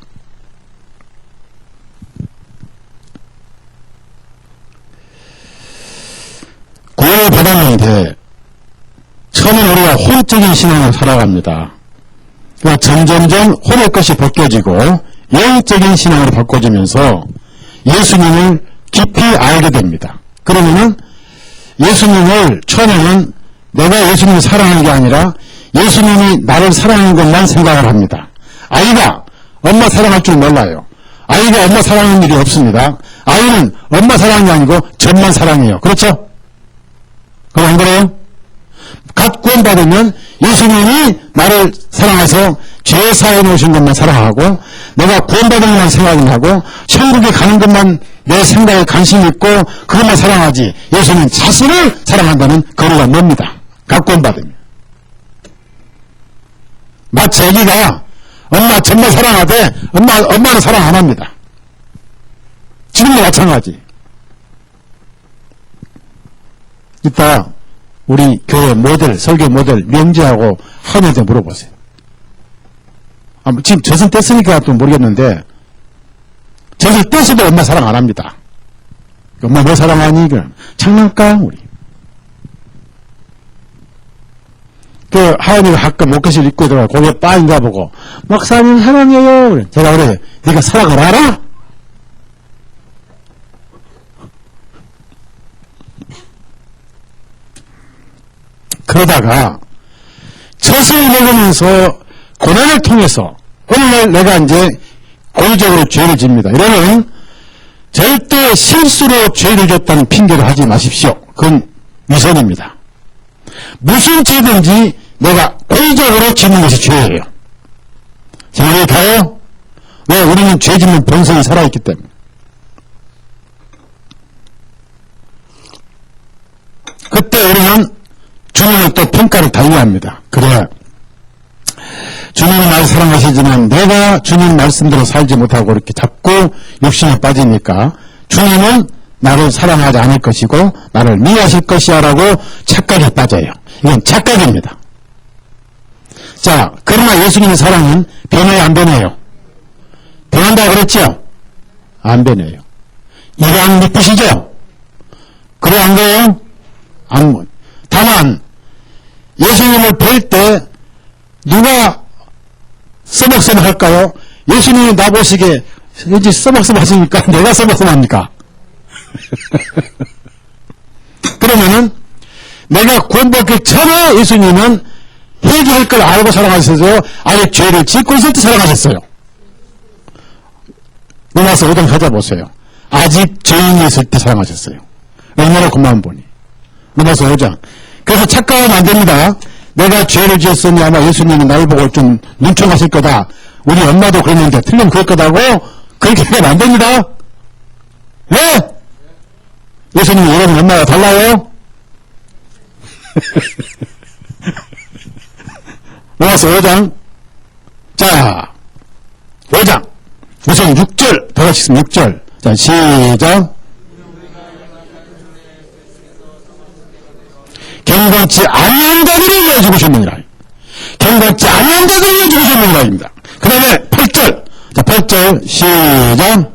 구원을 받았는데 처음엔 우리가 혼적인 신앙을 살아갑니다. 그러니까 점점점 혼의 것이 벗겨지고 영적인 신앙으로 바꿔지면서 예수님을 깊이 알게 됩니다. 그러면은 예수님을 처음에는 내가 예수님을 사랑하는 게 아니라 예수님이 나를 사랑하는 것만 생각을 합니다. 아이가 엄마 사랑할 줄 몰라요. 아이가 엄마 사랑하는 일이 없습니다. 아이는 엄마 사랑이 아니고 전만 사랑해요. 그렇죠? 그럼 안 그래요? 갓 구원받으면 예수님이 나를 사랑해서 죄 사해 놓으신 것만 사랑하고 내가 구원받은 것만 생각이 나고 천국에 가는 것만 내 생각에 관심이 있고 그것만 사랑하지 예수님 자신을 사랑한다는 거리가 멉니다. 갓 구원받으면. 마치 애기가 엄마 정말 사랑하되 엄마는 사랑 안 합니다. 지금도 마찬가지. 이따 우리 교회 모델, 설교 모델 명지하고 한여한테 물어보세요. 지금 젖은 뗐으니까 또 모르겠는데 젖을 뗐어도 엄마 사랑 안 합니다. 엄마 뭐 사랑하니? 장난감 우리. 그 하은이가 가끔 목젖을 입고 들어가 고개 빠인가 보고 목사님 사랑해요. 그래. 제가 그래 네가 사랑을 알아? 그러다가 젖을 먹으면서 고난을 통해서 오늘날 내가 이제 고의적으로 죄를 집니다. 이러면 절대 실수로 죄를 졌다는 핑계를 하지 마십시오. 그건 위선입니다. 무슨 죄든지 내가 고의적으로 짓는 것이 죄예요. 자, 우리 가요? 왜? 우리는 죄 짓는 본성이 살아있기 때문에. 그때 우리는 주님은 또 평가를 달리합니다. 그래, 주님은 나를 사랑하시지만 내가 주님 말씀대로 살지 못하고 이렇게 자꾸 욕심에 빠지니까 주님은 나를 사랑하지 않을 것이고 나를 미워하실 것이야 라고 착각에 빠져요. 이건 착각입니다. 자, 그러나 예수님의 사랑은 변해요, 안 변해요? 변한다고 그랬죠? 안 변해요. 이랑 믿으시죠? 그래, 안 그래요? 안. 다만 예수님을 볼 때 누가 써먹써먹 할까요? 예수님이 나보시기에 왠지 써먹써먹 하시니까 내가 써먹써먹 합니까? 그러면은 내가 구원받기 전에 예수님은 회개할 걸 알고 사랑하셨어요? 아예 죄를 짓고 있을 때 사랑하셨어요? 로마서 5장 찾아보세요. 아직 죄인이 있을 때 사랑하셨어요. 얼마나 고마운 분이. 로마서 5장. 그래서 착각하면 안 됩니다. 내가 죄를 지었으니 아마 예수님이 나를 보고 좀 눈총하실 거다. 우리 엄마도 그랬는데 틀리면 그럴 거다고 그렇게 하면 안 됩니다. 네? 예수님이 여러분 엄마가 달라요? 로마서 5장. 자, 5장. 우선 6절. 다 같이 있으면 6절. 자, 시작. 경건치 아니한 자들을 위해 죽으셨느니라. 경건치 아니한 자들을 위해 죽으셨느니라입니다. 그 다음에 8절. 자, 8절. 시작.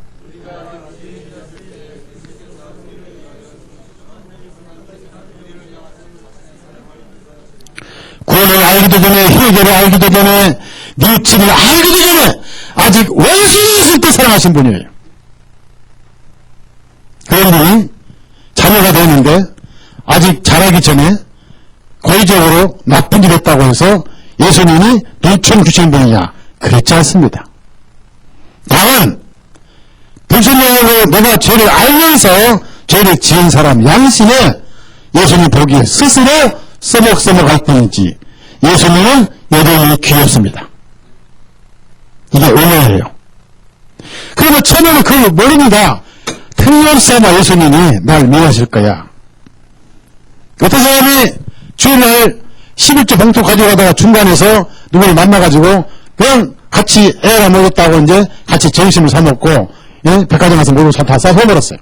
구원을 알기도 전에, 회개를 알기도 전에, 뉘우침을 알기도 전에, 아직 원수이 있을 때 사랑하신 분이에요. 그런 분이 자녀가 되는데, 아직 자라기 전에, 고의적으로 나쁜 일 했다고 해서 예수님이 눈총 주신 분이냐? 그렇지 않습니다. 다만, 불신령하고 내가 죄를 알면서 죄를 지은 사람 양심에 예수님 보기에 스스로 써먹써먹 할 뿐이지 예수님은 여전히 귀엽습니다. 이게 은혜예요. 그러면 처음에는 그걸 모릅니다. 틀림없이 예수님이 날 미워하실 거야. 어떤 사람이 주일날 11조 봉투 가져가다가 중간에서 누구를 만나가지고 그냥 같이 애가 먹었다고 이제 같이 점심을 사먹고, 예? 백화점 가서 먹고 다 싸서버렸어요.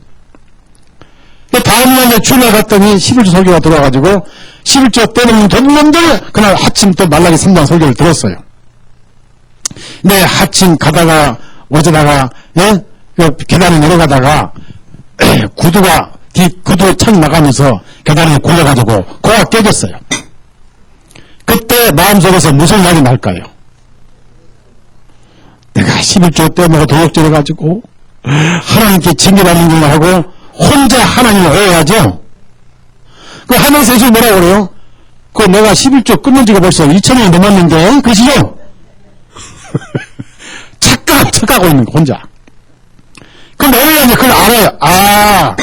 다음날 이제 주일날 갔더니 11조 설교가 들어와가지고 11조 떼는 돈놈들 그날 하침 또 말라기 3단 설교를 들었어요. 네, 하침 가다가 어쩌다가, 예? 그 계단에 내려가다가 구두가 구두 착 나가면서 계단에 굴러가지고 코가 깨졌어요. 그때 마음속에서 무슨 생각이 날까요? 내가 11조 떼먹어 도둑질해가지고 하나님께 징계받는 걸로 하고 혼자 하나님을 오해하죠? 그 하면서 예수 뭐라고 그래요? 그 내가 11조 끊는 지가 벌써 2000년이 넘었는데, 그러시죠? 착각하고 있는 거, 혼자. 그럼 우리가 이제 그걸 알아요.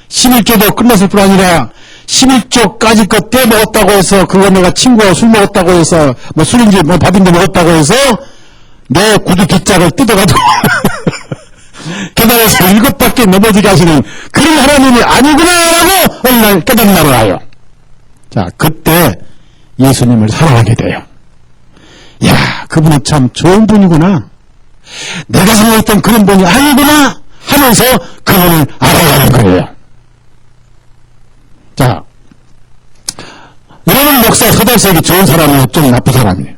11조도 끝났을 뿐 아니라 11조까지 거 떼먹었다고 해서 그거 내가 친구가 술 먹었다고 해서 뭐 술인지 뭐 밥인지 먹었다고 해서 내 구두 뒷짝을 뜯어가지고 계단에서 7바퀴 넘어지게 하시는 그런 하나님이 아니구나라고 어느 날 깨닫는 날이 와요. 자, 그때 예수님을 사랑하게 돼요. 야, 그분은 참 좋은 분이구나. 내가 생각했던 그런 분이 아니구나 하면서 그분을 알아가는 거예요. 자, 여러분 목사 서달석이 좋은 사람이에요? 좀 나쁜 사람이에요?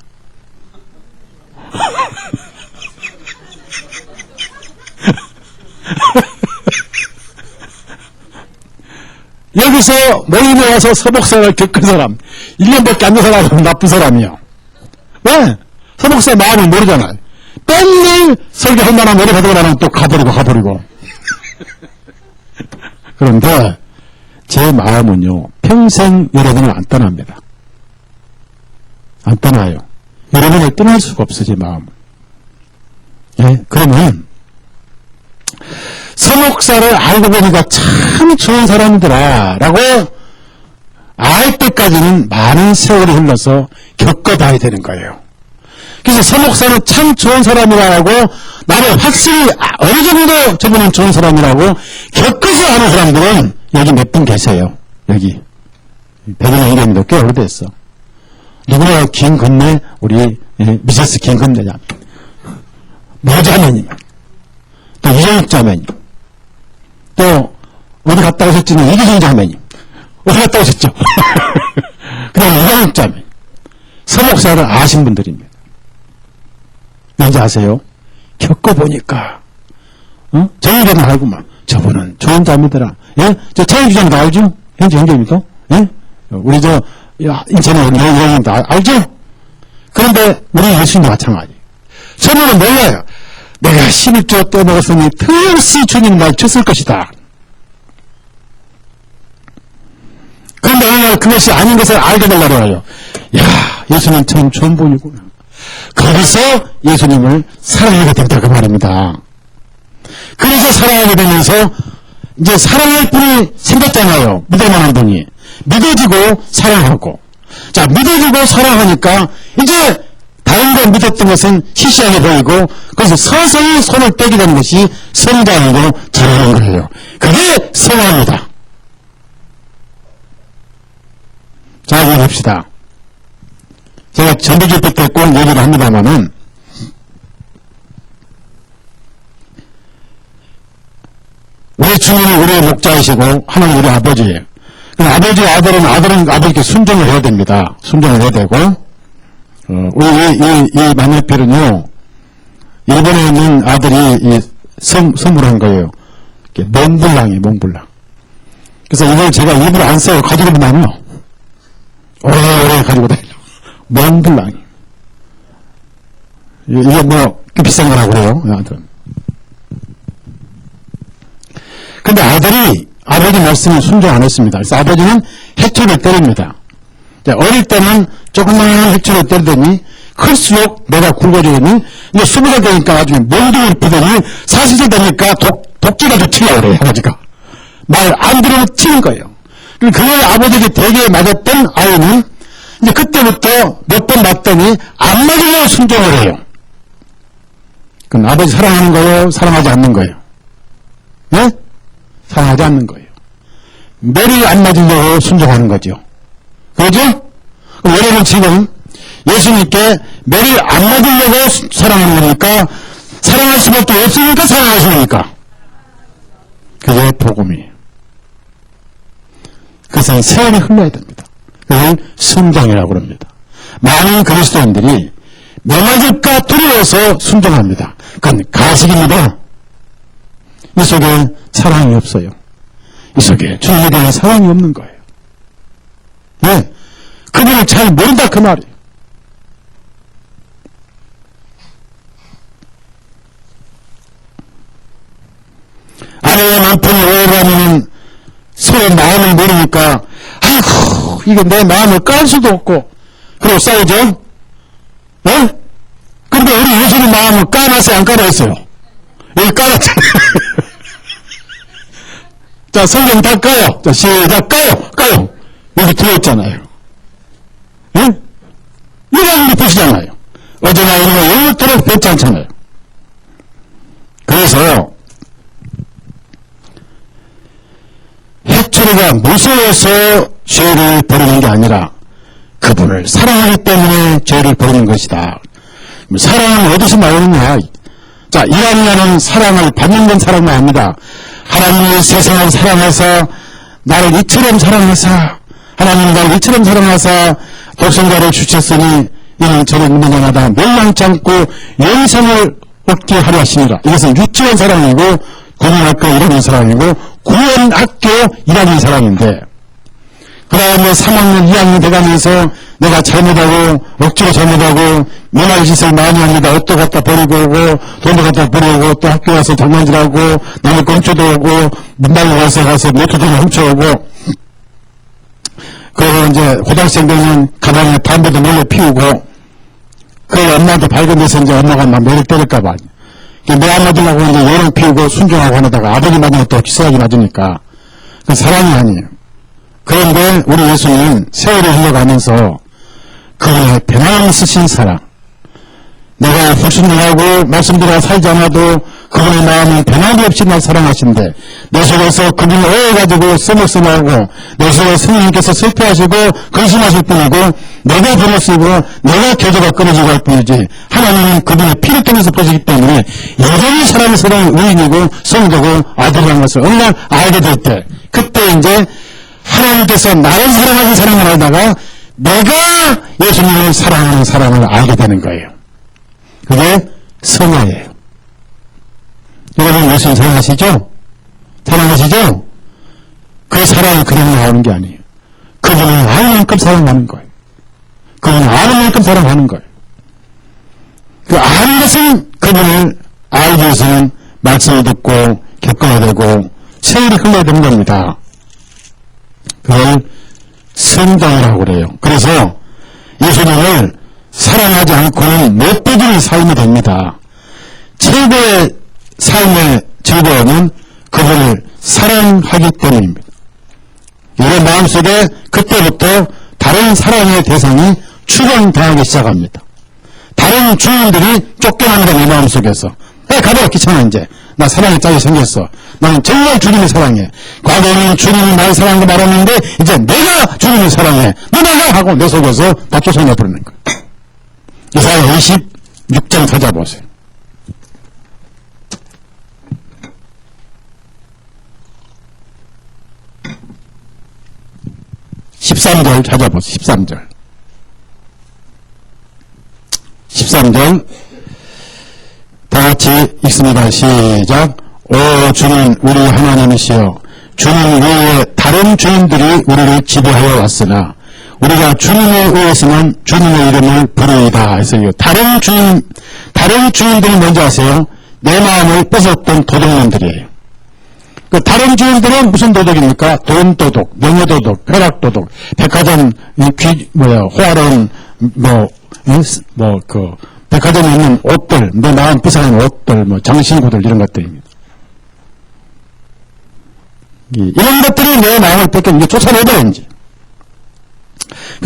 여기서 모임에 와서 서목사를 겪은 사람 1년밖에 안 된 사람은 나쁜 사람이에요. 왜? 서목사 마음을 모르잖아요. 맨날 설교한다나 노래 가져가라면 또 가버리고 그런데 제 마음은요 평생 여러분을 안 떠납니다. 안 떠나요. 여러분을 떠날 수가 없어. 제 마음은. 예? 그러면 서목사를 알고 보니까 참 좋은 사람이더라 라고 알 때까지는 많은 세월이 흘러서 겪어봐야 되는 거예요. 그래서 서목사는 참 좋은 사람이라고 나를 확실히 어느 정도 저분은 좋은 사람이라고 겪어서 아는 사람들은 여기 몇 분 계세요. 여기 배경의 이름도 꽤 오래됐어. 누구나 김건래 우리 미세스 김건래 자매, 모자매님, 또 이정욱 자매님, 또 어디 갔다 오셨지는 이기정 자매님 어디 갔다 오셨죠? 그다음 이정욱 자매, 서목사를 아신 분들입니다. 왠지 아세요? 겪어보니까 정의대는 알고만 저분은 좋은 자매더라. 예? 저 차영주장도 알죠? 현재 형제입니까? 예? 우리 저 인천에 우리 형님도 알죠? 그런데 우리 예수님도 마찬가지. 저분은 몰라요. 내가 11조 떼먹었으니 틀림없이 주님 날 쳤을 것이다. 그런데 어느 날 그것이 아닌 것을 알게 되려고 해요. 야, 예수님 참 좋은 분이구나. 거기서 예수님을 사랑하게 된다 그 말입니다. 그래서 사랑하게 되면서 이제 사랑할 분이 생겼잖아요. 믿을만한 분이. 믿어지고 사랑하고. 자, 믿어지고 사랑하니까 이제 다른 거 믿었던 것은 시시하게 보이고 그래서 서서히 손을 떼게 되는 것이 성장이고 자라는 거예요. 그게 성화입니다. 자, 얘기합시다. 제가 전도집회 때 꼭 얘기를 합니다만은 우리 주님은 우리의 목자이시고 하나님 우리 아버지예요. 아버지와 아들은 아버지께 순종을 해야 됩니다. 순종을 해야 되고 이 만년필은요 일본에 있는 아들이 선물한 거예요. 몽블랑이에요. 몽블랑. 그래서 이걸 제가 일부러 안 써요. 가지고 다녀요. 오래 가지고 다녀요. 몽블랑이. 이게 뭐 비싼 거라고 그래요. 아무튼. 근데 아들이 아버지 말씀을 순종 안 했습니다. 그래서 아버지는 해초를 때립니다. 어릴 때는 조그마한 해초를 때리더니 클수록 내가 굵어지더니 이제 20살 되니까 나중에 몽둥이를 피더니 40살 되니까 독지라도 치려고 그래요. 아버지가. 말 안 들으면 치는 거예요. 그걸 아버지에게 되게 맞았던 아이는 이제 그때부터 몇 번 맞더니 안 맞으면 순종을 해요. 그건 아버지 사랑하는 거예요? 사랑하지 않는 거예요? 네? 사랑하지 않는 거예요. 매를 안 맞으려고 순종하는 거죠. 그죠? 여러분 지금 예수님께 매를 안 맞으려고 사랑하는 겁니까? 사랑할 수밖에 없으니까 사랑하십니까? 그게 복음이에요. 그래서 세월이 흘러야 됩니다. 그걸 순종이라고 그럽니다. 많은 그리스도인들이 매맞을까 두려워서 순종합니다. 그건 가식입니다. 이 속에 사랑이 없어요. 이 속에 주님에 대한 사랑이 없는 거예요. 네. 그분을 잘 모른다 그 말이에요. 아내와 남편이 오해를 하면 서로 마음을 모르니까 아이고 이거 내 마음을 깔 수도 없고 그러고 싸우죠. 네? 근데 우리 예수님 마음을 깔았어요 안 깔았어요? 여기 깔았잖아요. 자, 성경 다 까요. 자, 시작, 까요. 여기 들어있잖아요. 예? 이런 게 보시잖아요. 어제나 오늘 영토록 뱉지 않잖아요. 그래서, 해초리가 무서워서 죄를 버리는 게 아니라, 그분을 사랑하기 때문에 죄를 버리는 것이다. 사랑은 어디서 나오느냐? 자, 이하냐는 사랑을 받는 건 사랑만 아닙니다. 하나님이 세상을 사랑해서 나를 이처럼 사랑해서 하나님이 나를 이처럼 사랑해서 독생자를 주셨으니 이는 저는 무능하다 멸망치 않고 영생을 얻게 하려 하시니라. 이것은 유치원 사랑이고 고등학교 1학년 사랑이고 구원학교 1학년 사랑인데 그 다음에 3학년 2학년 돼가면서 내가 잘못하고 억지로 잘못하고 문화의 짓을 많이 합니다. 옷도 갖다 버리고 오고 돈도 갖다 버리고 오고 또 학교 가서 장난질하고 남의 꽁초도 오고 문방구 가서 모토도 훔쳐오고 그리고 이제 고등학생 되면 가방에 담배도 몰래 피우고 그걸 엄마한테 발견돼서 이제 엄마가 막 매를 때릴까봐 내 안맞으려고 이제 요령 피우고 순종하고 하다가 아버지 맞으면 또 기싸게 맞으니까 그 사랑이 아니에요. 그런데 우리 예수님은 세월이 흘러가면서 그분의 변함없으신 사랑 내가 불순종하고 말씀대로 살지 않아도 그분의 마음은 변함없이 날 사랑하신데 내 속에서 그분을 오해가지고 써먹써먹하고 내 속에 스님께서 슬퍼하시고 근심하실 뿐이고 내가 돈을 쓰고 내가 교제가 끊어지고 할 뿐이지 하나님은 그분의 피를 통해서 퍼지기 때문에 여전히 사람의 사랑이 의인이고 성도고 아들이라는 것을 어느 날 알게 될 때 그때 이제 하나님께서 나를 사랑하는 사랑을 알다가 내가 예수님을 사랑하는 사랑을 알게 되는 거예요. 그게 성화예요. 여러분 예수님 사랑하시죠? 사랑하시죠? 그 사랑이 그냥 나오는 게 아니에요. 그분을 아는 만큼 사랑하는 거예요. 그분을 아는 만큼 사랑하는 거예요. 그 아는 것은 그분을 알기 위해서는 말씀을 듣고 겪어야 되고 세월이 흘러야 되는 겁니다. 그걸 성장이라고 그래요. 그래서 예수님을 사랑하지 않고는 못 버티는 삶이 됩니다. 최고의 삶의 즐거움은 그분을 사랑하기 때문입니다. 여러분 마음속에 그때부터 다른 사랑의 대상이 추방당하기 시작합니다. 다른 주인들이 쫓겨납니다. 내 마음속에서. 가봐 귀찮아 이제. 나 사랑에 짝이 생겼어. 나는 정말 주님을 사랑해. 과거에는 주님이 날 사랑하고 말았는데 이제 내가 주님을 사랑해. 너가 하고 내 속에서 다 쫓아내버리는 거야. 이사야 26장 찾아보세요. 13절 찾아보세요. 13절 다 같이 읽습니다. 시작. 오 주님 우리 하나님이시여 주님 외에 다른 주인들이 우리를 지배하여 왔으나 우리가 주님에 의해서는 주님의 이름을 부르이다 했어요. 다른 주인들이 뭔지 아세요? 내 마음을 뺏었던 도둑놈들이에요. 그 다른 주인들은 무슨 도둑입니까? 돈 도둑, 명예 도둑, 쾌락 도둑, 백화점 호화로운 백화점에 있는 옷들, 내 마음 뺏어가는 옷들, 장신구들 이런 것들입니다. 이런 것들이 내 마음을 뺏겨 이제 쫓아내버린지.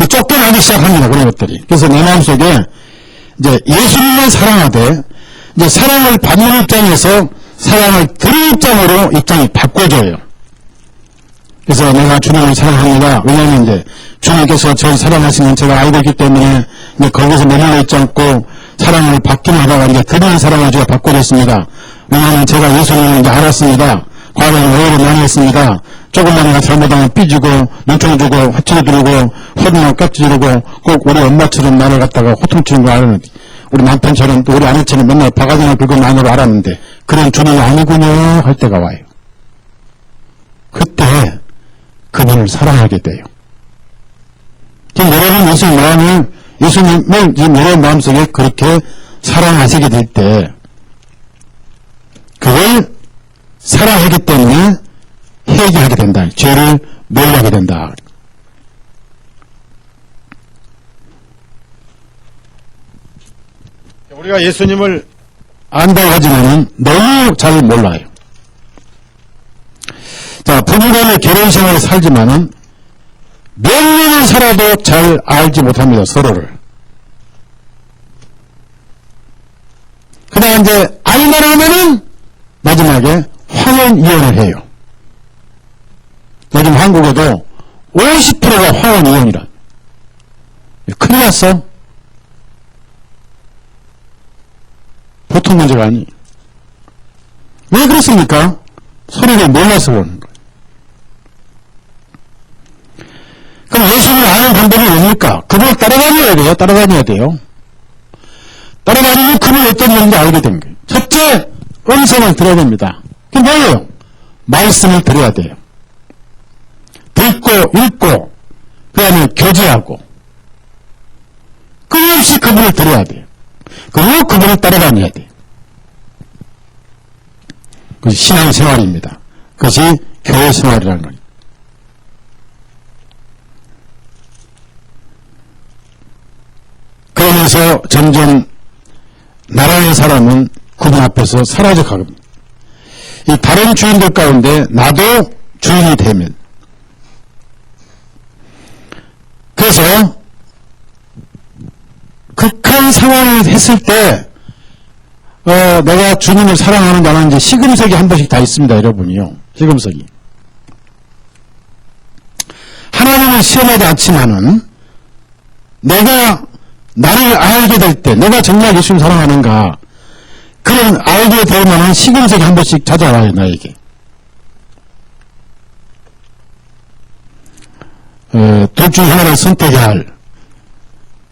쫓겨나기 시작합니다. 그런 것들이. 그래서 내 마음속에 이제 예수님을 사랑하되 이제 사랑을 받는 입장에서 사랑을 드는 입장으로 입장이 바꿔져요. 그래서 내가 주님을 사랑합니다. 왜냐하면 이제 주님께서 저를 사랑하시는 제가 알고 있기 때문에 이제 거기서 머물러 있지 않고 사랑을 받기만 하다가 이제 드리는 사랑을 제가 바꿔줬습니다. 왜냐하면 제가 예수님을 이제 알았습니다. 과거에 오해를 많이 했습니다. 조금만 내가 잘못하면 삐지고 눈총 주고 화치를 두르고 허리만 깍지르고 꼭 우리 엄마처럼 나를 갖다가 호통치는 거 알았는데 우리 남편처럼 또 우리 아내처럼 맨날 바가지나 긁은 마누로 알았는데 그런 주님이 아니군요 할 때가 와요. 그때 그분을 사랑하게 돼요. 지금 여러분 예수님을 지금 여러분 마음속에 그렇게 사랑하시게 될 때 그걸 사랑하기 때문에 회개하게 된다. 죄를 멀리하게 된다. 우리가 예수님을 안다고 하지만 너무 잘 몰라요. 자, 부부간의 결혼 생활을 살지만은 몇 년을 살아도 잘 알지 못합니다. 서로를. 그다가 이제 알만 하면은 마지막에 황혼이혼을 해요. 요즘 한국에도 50%가 황혼이혼이라. 큰일 났어. 보통 문제가 아니에요. 왜 그렇습니까? 서로를 몰라서 그러는 거예요. 그럼 예수님을 아는 방법이 뭡니까? 그걸 따라다녀야 돼요. 따라다녀야 돼요. 따라다니면 그분이 어떤 분인지 알게 되는 거예요. 첫째, 음성을 들어야 됩니다. 그게 뭐예요? 말씀을 들어야 돼요. 듣고 읽고 그 다음에 교제하고 끊임없이 그분을 들어야 돼요. 그리고 그분을 따라다녀야 돼요. 그것이 신앙생활입니다. 그것이 교회생활이라는 거예요. 그러면서 점점 나라의 사람은 그분 앞에서 사라져 가겁니다. 이 다른 주인들 가운데 나도 주인이 되면 그래서 극한 상황을 했을 때 내가 주님을 사랑하는지 안 하는지 시금석이 한 번씩 다 있습니다. 여러분이요. 시금석이. 하나님을 시험하지 않지만은 내가 나를 알게 될 때 내가 정말 예수님 사랑하는가 그런 알게 될 만한 시금석이 한 번씩 찾아와요. 나에게. 둘 중 하나를 선택해야 할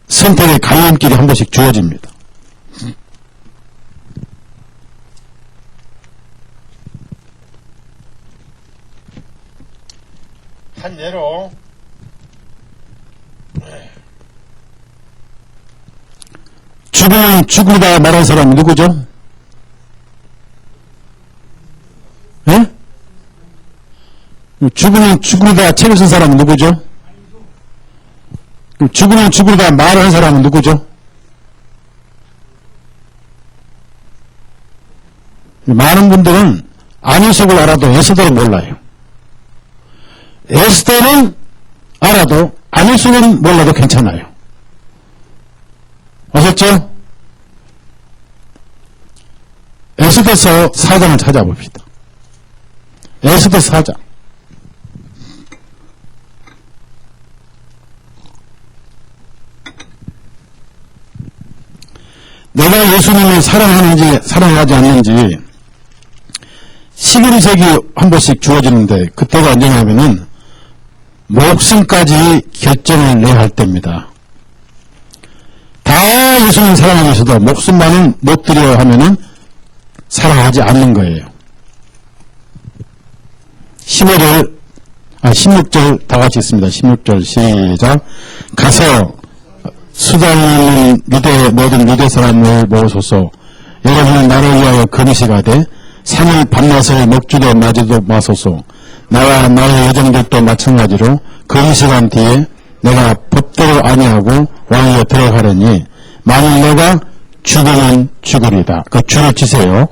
선택의 갈림길이 한 번씩 주어집니다. 한 예로 죽으면 죽으다 말한 사람은 누구죠? 예? 죽으면 죽으다 책을 쓴 사람은 누구죠? 죽으면 죽으다 말한 사람은 누구죠? 많은 분들은 안희석을 알아도 에스더를 몰라요. 에스더는 알아도 안희석은 몰라도 괜찮아요. 아셨죠? 에스더서 4장을 찾아봅시다. 에스더 4장. 내가 예수님을 사랑하는지 사랑하지 않는지 시금석이 한 번씩 주어지는데 그때가 언제냐면은 목숨까지 결정을 내야 할 때입니다. 다 예수님 사랑하면서도 목숨만은 못 드려 하면은 사랑하지 않는 거예요. 16절 다 같이 있습니다. 16절 시작. 가서 수장님 모든 유대 사람을 모으소서. 여러분은 나를 위하여 금식하되 3일 밤낮을 먹지도 마지도 마소서. 나와 나의 여정들도 마찬가지로 금식한 뒤에 내가 법대로 아니하고 왕위에 들어가려니 만일 내가 죽으면 죽으리다. 그 줄을 치세요.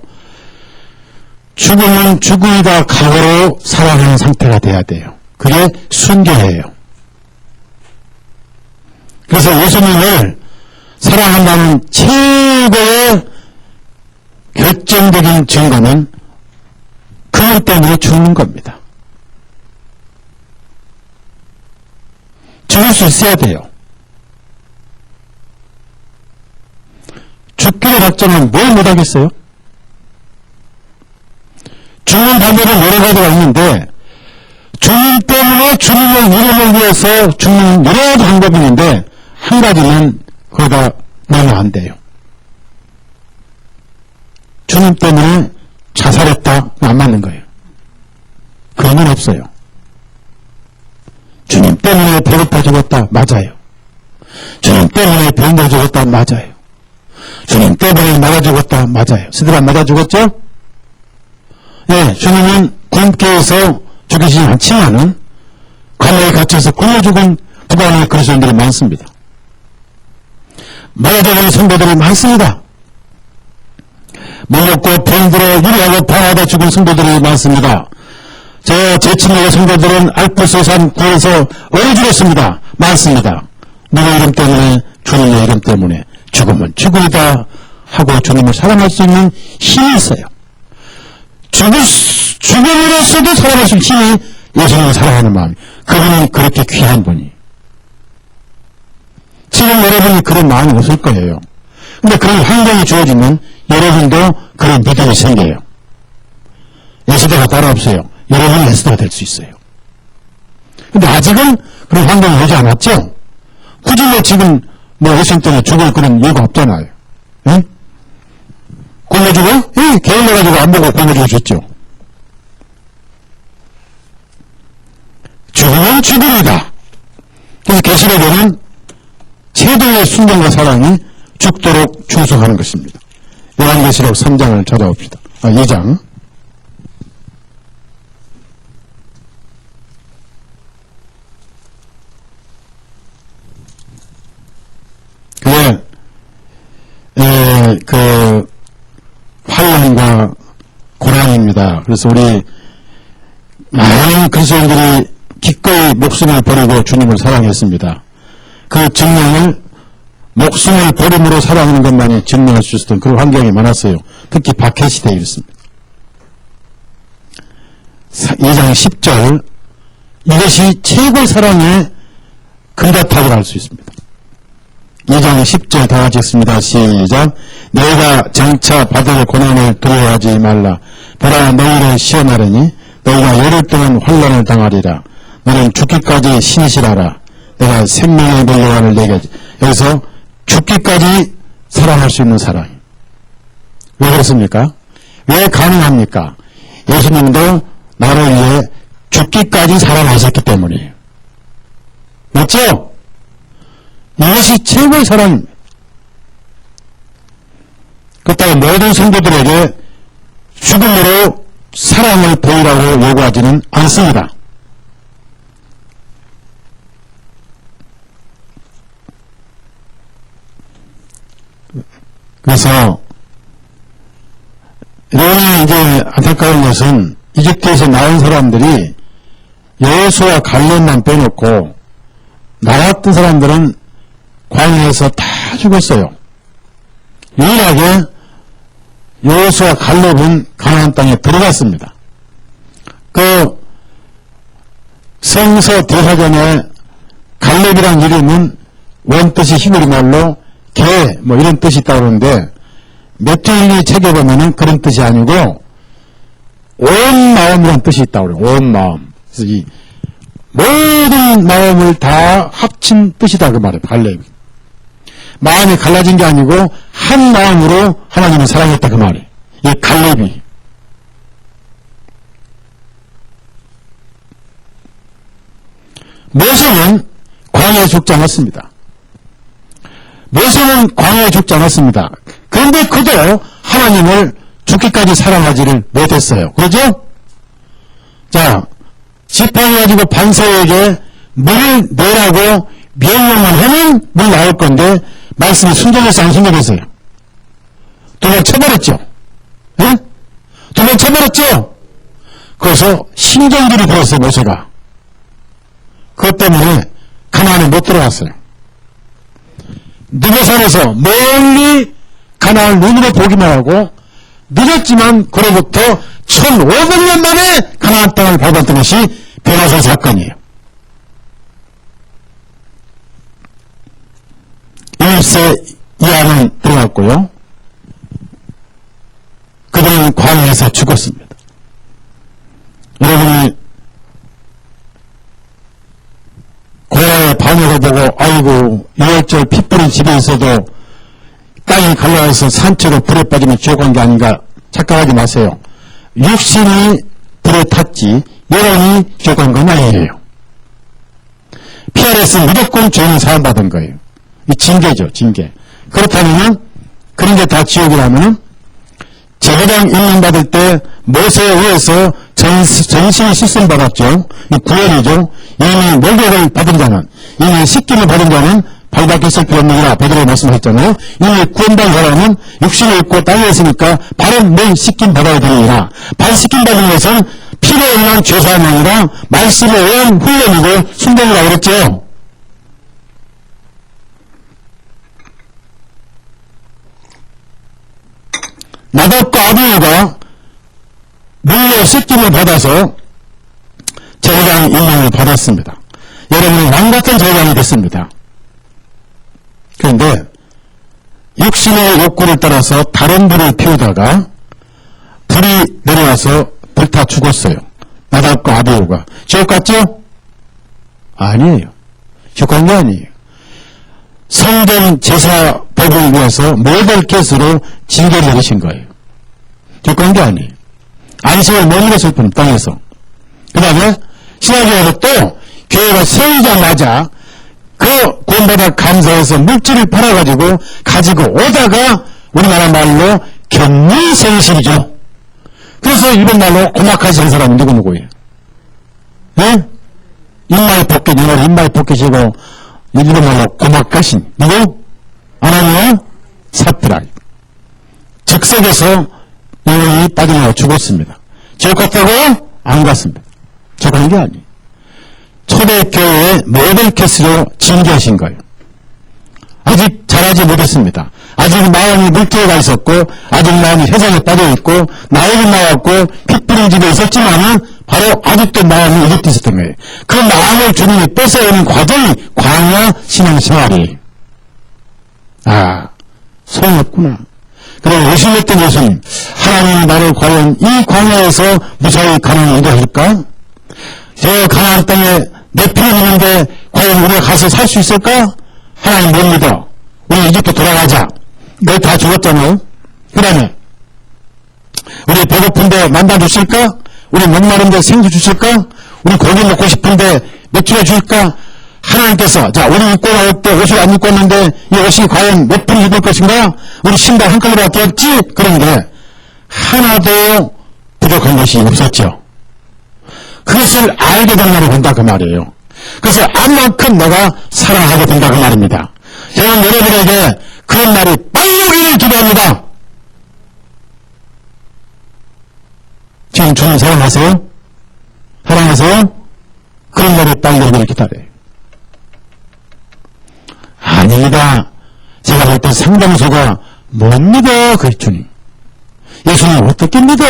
죽으면 죽으리다 각오로 살아가는 상태가 돼야 돼요. 그게 순교예요. 그래서 예수님을 사랑한다는 최고의 결정적인 증거는 그것 때문에 죽는 겁니다. 죽을 수 있어야 돼요. 죽기로 작정하면 뭘 못하겠어요? 죽는 방법은 여러 가지가 있는데 죽음 때문에 주님의 이름을 위해서 죽는 여러 방법이 있는데 한 가지는 그거가 너무 안 돼요. 주님 때문에 자살했다? 안 맞는 거예요. 그런 건 없어요. 주님 때문에 배고파 죽었다? 맞아요. 주님 때문에 병들어 죽었다? 맞아요. 주님 때문에 맞아 죽었다? 맞아요. 스들 안 맞아 죽었죠? 예, 주님은 굶게 해서 죽이지 않지만은 감옥에 갇혀서 굶어 죽은 부관의 그리스도인들이 많습니다. 맞아 죽은 성도들이 많습니다. 먹고 병들어 유리하고 방하다 죽은 성도들이 많습니다. 제 친구의 성도들은 알프스산 구에서 어디 죽었습니다. 많습니다. 누구 이름 때문에? 주님의 이름 때문에. 죽으면 죽으리다 하고 주님을 사랑할 수 있는 힘이 있어요. 죽음으로서도 살아갈 수 있는 힘이 예수님을 사랑하는 마음이. 그분은 그렇게 귀한 분이. 지금 여러분이 그런 마음이 없을 거예요. 근데 그런 환경이 주어지면 여러분도 그런 믿음이 생겨요. 예수대가 따로 없어요. 여러분이 예수대가 될 수 있어요. 근데 아직은 그런 환경이 오지 않았죠? 굳이 지금 예수님 때문에 죽을 그런 이유가 없잖아요. 응? 굶어 죽어? 예, 게을러가지고 안 보고 굶어 죽으셨죠. 죽으면 죽으리다. 그래서 계시록에는 최대의 순종과 사랑이 죽도록 충성하는 것입니다. 요한계시록 3장을 찾아봅시다. 2장. 환란과 고난입니다. 그래서 우리 많은 그리스도인들이 기꺼이 목숨을 버리고 주님을 사랑했습니다. 그 증명을 목숨을 버림으로 사랑하는 것만이 증명할 수 있었던 그런 환경이 많았어요. 특히 박해시대에 있습니다. 2장 10절 이것이 최고의 사랑의 근거탑을 알 수 있습니다. 2장 10절 다 같이 읽습니다. 시작. 너희가 장차 받을 고난을 두려워하지 말라. 보라 너희를 시험하려니 너희가 열흘 동안 환난을 당하리라. 너는 죽기까지 신실하라. 내가 생명의 물려관을 내게. 여기서 죽기까지 사랑할 수 있는 사랑. 왜 그렇습니까? 왜 가능합니까? 예수님도 나를 위해 죽기까지 사랑하셨기 때문이에요. 맞죠? 이것이 최고의 사랑입니다. 그렇다고 모든 성도들에게 죽음으로 사랑을 보이라고 요구하지는 않습니다. 그래서 이런 이제 안타까운 것은 이집트에서 나온 사람들이 여호수아 갈렙만 빼놓고 나왔던 사람들은 광야에서 다 죽었어요. 유일하게 여호수아 갈렙은 가나안 땅에 들어갔습니다. 그 성서 대사전에 갈렙이란 이름은 원뜻이 히브리 말로 개 이런 뜻이 있다고 그러는데 메뚜기 책에 보면은 그런 뜻이 아니고 온 마음이란 뜻이 있다고 그래요. 온 마음. 그래서 이 모든 마음을 다 합친 뜻이다 그 말이에요. 갈렙이. 마음이 갈라진 게 아니고 한 마음으로 하나님을 사랑했다 그 말이에요. 이 갈렙이. 모세는 광야에 죽지 않았습니다. 모세는 광야에 죽지 않았습니다. 그런데 그도 하나님을 죽기까지 사랑하지를 못했어요. 그렇죠? 자, 지팡이 가지고 반사에게 물을 내라고 명령만 하면 물 나올 건데 말씀이 순종했어요, 안 순종했어요? 도망쳐버렸죠? 예? 도망쳐버렸죠? 그래서 신경들이 들었어요, 모세가. 그것 때문에 가나안에 못 들어갔어요. 느베산에서 멀리 가나안을 눈으로 보기만 하고 늦었지만 그로부터 1500년 만에 가나안 땅을 밟았던 것이 변화산 사건이에요. 1세 이하는 들어갔고요. 그들은 광야에서 죽었습니다. 여러분이 고라의 반역을 보고 아이고 6월절 피 뿌린 집에 있어도 땅이 갈라져서 산채로 불에 빠지면 지옥한 게 아닌가 착각하지 마세요. 육신이 불에 탔지 영혼이 지옥한 건 아니에요. PRS는 무조건 죄는 사함받은 거예요. 이 징계죠, 징계. 그렇다면 그런 게 다 지옥이라면 제사장 임명받을 때 모세에 의해서 전신이 씻음받았죠. 이 구원이죠. 이미 목욕을 받은 자는, 이미 씻김을 받은 자는 발밖에 쓸 필요 없느니라 베드로가 말씀하셨잖아요. 이미 구원받은 사람은 육신을 입고 땅에 있으니까 발은 매일 씻김 받아야 되느니라. 발 씻김 받는 것은 피로 인한 죄사함이 아니라 말씀에 의한 훈련이고 순종이라고 그랬죠. 나답과 아비후가 물로 씻김을 받아서 제사장 임명을 받았습니다. 여러분은 왕같은 제사장이 됐습니다. 그런데 육신의 욕구를 따라서 다른 불을 피우다가 불이 내려와서 불타 죽었어요. 나답과 아비후가. 지옥 갔죠? 아니에요. 지옥 간 게 아니에요. 성전 제사 법을 위해서 모델켓으로 징계를 내리신 거예요. 지옥 간 게 아니에요. 안식을 머물렀을 뿐 땅에서. 그 다음에 신학교에서 또 교회가 세우자마자 그 구원받아 감사해서 물질을 팔아가지고 가지고 오다가 우리나라 말로 경리생실이죠. 그래서 이런 말로 고막하시는 사람이 누구예요? 네? 입마이 포켓, 이말 입마이 포켓이고 이런 말로 고막하신 누구? 아나니아 사피라. 즉석에서 영혼이 빠져나와 죽었습니다. 지옥 갔다고? 안 갔습니다. 지옥 간 게 아니에요. 초대교회의 모델캐스로 징계하신 거예요. 아직 잘하지 못했습니다. 아직 마음이 물결에 가 있었고, 아직 마음이 세상에 빠져있고, 나이는 나왔고, 피 뿌린 집에 있었지만은, 바로 아직도 마음이 이집트 있었던 거예요. 그 마음을 주님이 뺏어오는 과정이 광야 신앙생활이에요. 아, 소용없구나. 그럼 의심했던 예수님, 하나님이 나를 과연 이 광야에서 무사히 가나안에 인도할까? 저 가나안 땅에 내 피가 있는데 과연 우리가 가서 살 수 있을까? 하나님 못 믿어. 우리 이집트 돌아가자. 너희 다 죽었잖아요. 그 다음에 우리 배고픈데 만나 주실까? 우리 목마른데 생수 주실까? 우리 고기 먹고 싶은데 몇 킬로 줄까? 하나님께서 자 우리 입고 나올 때 옷을 안 입고 왔는데 이 옷이 과연 몇 분이 입을 것인가? 우리 신발 한 컬러밖에 없지? 그런데 하나도 부족한 것이 없었죠. 그것을 알게 된다고 본다 그 말이에요. 그래서 안만큼 내가 사랑하게 된다 그 말입니다. 저는 여러분에게 그런 날이 빨리 오기를 기도합니다. 지금 주님 사랑하세요? 사랑하세요? 그런 날이 빨리 오기를 기다려요. 아닙니다. 제가 볼 때 상당수가 못 믿어 그 주님. 예수님 어떻게 믿어?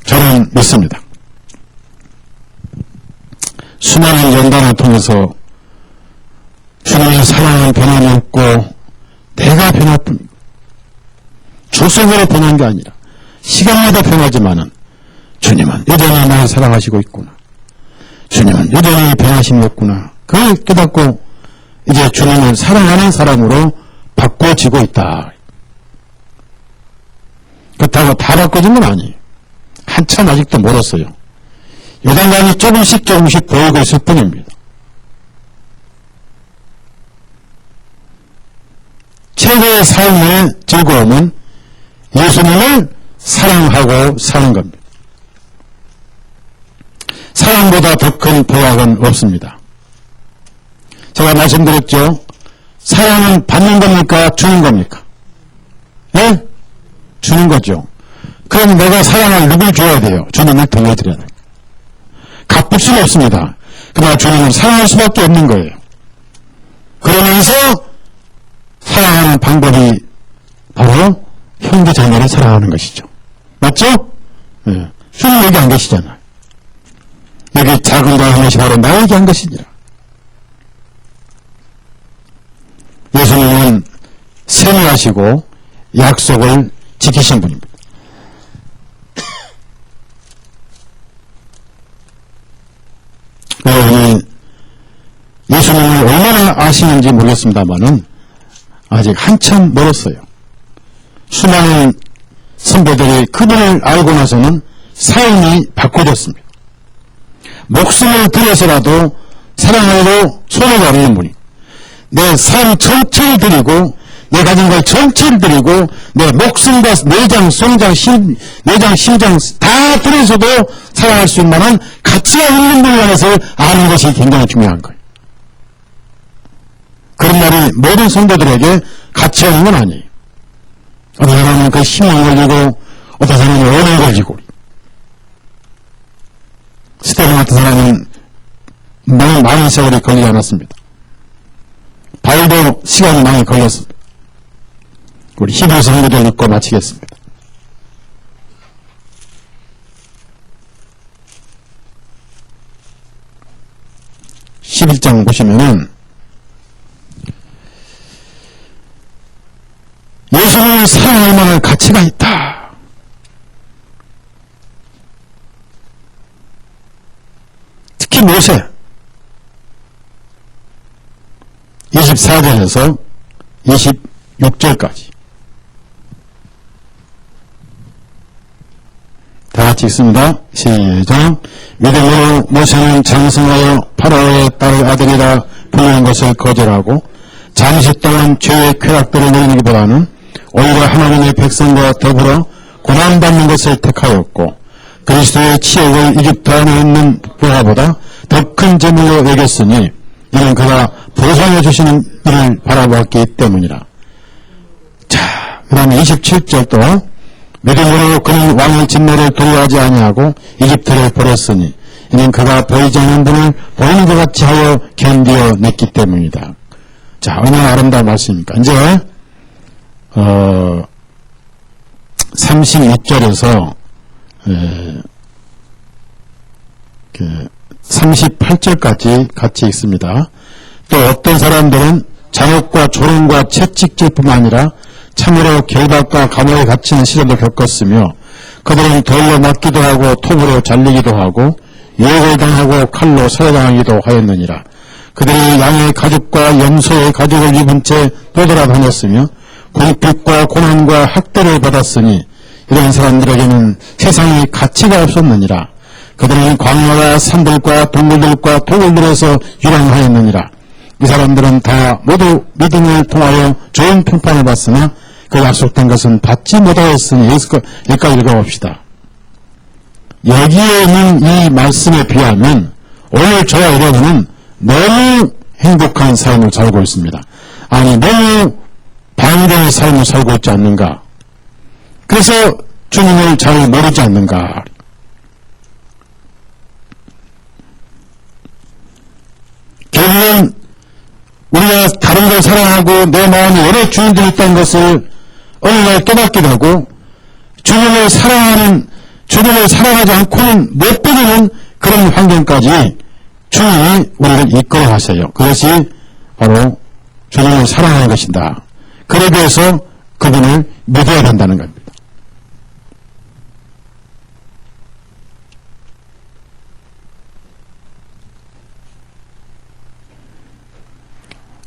저는 믿습니다. 수많은 연단을 통해서 주님의 사랑은 변함이 없고 내가 변할 뿐이고 조성으로 변한 게 아니라 시간마다 변하지만은 주님은 여전히 나를 사랑하시고 있구나. 주님은 여전히 변하심이 없구나. 그걸 깨닫고 이제 주님을 사랑하는 사람으로 바꿔지고 있다. 그렇다고 다 바꿔진 건 아니에요. 한참 아직도 멀었어요. 요단강이 조금씩 보이고 있을 뿐입니다. 최고의 삶의 즐거움은 예수님을 사랑하고 사는 겁니다. 사랑보다 더 큰 보약은 없습니다. 제가 말씀드렸죠. 사랑은 받는 겁니까? 주는 겁니까? 예? 주는 거죠. 그럼 내가 사랑할 누굴 줘야 돼요? 주님을 돌려드려야 돼요. 갚을 수는 없습니다. 그러나 주님을 사랑할 수밖에 없는 거예요. 그러면서 사랑하는 방법이 바로 형제 자매를 사랑하는 것이죠. 맞죠? 예. 주님 여기 안 계시잖아요. 여기 작은 자 한 것이 바로 나에게 한 것이니라. 예수님은 세미하시고 약속을 지키신 분입니다. 예수님을 얼마나 아시는지 모르겠습니다만은 아직 한참 멀었어요. 수많은 선배들이 그분을 알고 나서는 삶이 바꿔졌습니다. 목숨을 들여서라도 사랑하려고 손을 가리는 분이 내 삶 전체를 드리고 내 가진 걸 전체를 드리고 내 목숨과 내장, 송장, 내장, 심장 다 들여서도 사랑할 수 있는 만한 가치가 있는 분이라는 것을 아는 것이 굉장히 중요한 거예요. 그런 말이 모든 성도들에게 가치가 있는 건 아니에요. 어떤 사람은 그 희망을 가지고 어떤 사람은 오해를 가지고 스테반 같은 사람은 너무 많은 세월이 걸리지 않았습니다. 바울도 시간이 많이 걸렸습니다. 우리 히브리서 성도들 읽고 마치겠습니다. (11장) 보시면은 예수님을 사랑할 만한 가치가 있다. 특히 모세 24절에서 26절까지 다 같이 읽습니다. 시작. 믿음으로 모세는 장성하여 파라오의 딸 아들이라 불리는 것을 거절하고 잠시 동안 죄의 쾌락들을 누리기보다는 오히려 하나님의 백성과 더불어 고난받는 것을 택하였고 그리스도의 치욕을 이집트 안에 있는 부하보다 더 큰 재물로 여겼으니 이는 그가 보상해 주시는 일을 바라보았기 때문이라. 자, 그 다음에 27절도 믿음으로 그는 왕의 진노를 두려워하지 아니하고 이집트를 버렸으니 이는 그가 보이지 않는 분을 보이는 것 같이 하여 견디어냈기 때문이다. 자, 얼마나 아름다운 말씀입니까? 이제 36절에서 38절까지 같이 읽습니다. 또 어떤 사람들은 잔혹과 조롱과 채찍질뿐만 아니라 참으로 결박과 감옥에 갇히는 시련도 겪었으며 그들은 돌로 맞기도 하고 톱으로 잘리기도 하고 유혹을 당하고 칼로 살해당하기도 하였느니라. 그들이 양의 가죽과 염소의 가죽을 입은 채 떠돌아다녔으며 궁핍과 고난과 학대를 받았으니 이런 사람들에게는 세상에 가치가 없었느니라. 그들은 광야와 산들과 동물들과 독을들에서 유랑하였느니라. 이 사람들은 다 모두 믿음을 통하여 좋은 평판을 받으나 그 약속된 것은 받지 못하였으니 여기까지 읽어봅시다. 여기에 있는 이 말씀에 비하면 오늘 저와 여러분은 너무 행복한 삶을 살고 있습니다. 아니 너무 방대한 삶을 살고 있지 않는가. 그래서 주님을 잘 모르지 않는가. 결국은 우리가 다른 걸 사랑하고 내 마음에 여러 주인들이 있다는 것을 어느 날 깨닫게 되고 주님을 사랑하지 않고는 못 되는 그런 환경까지 주님이 우리를 이끌어 가세요. 그것이 바로 주님을 사랑하는 것이다. 그러기 위해서 그분을 믿어야 된다는 겁니다.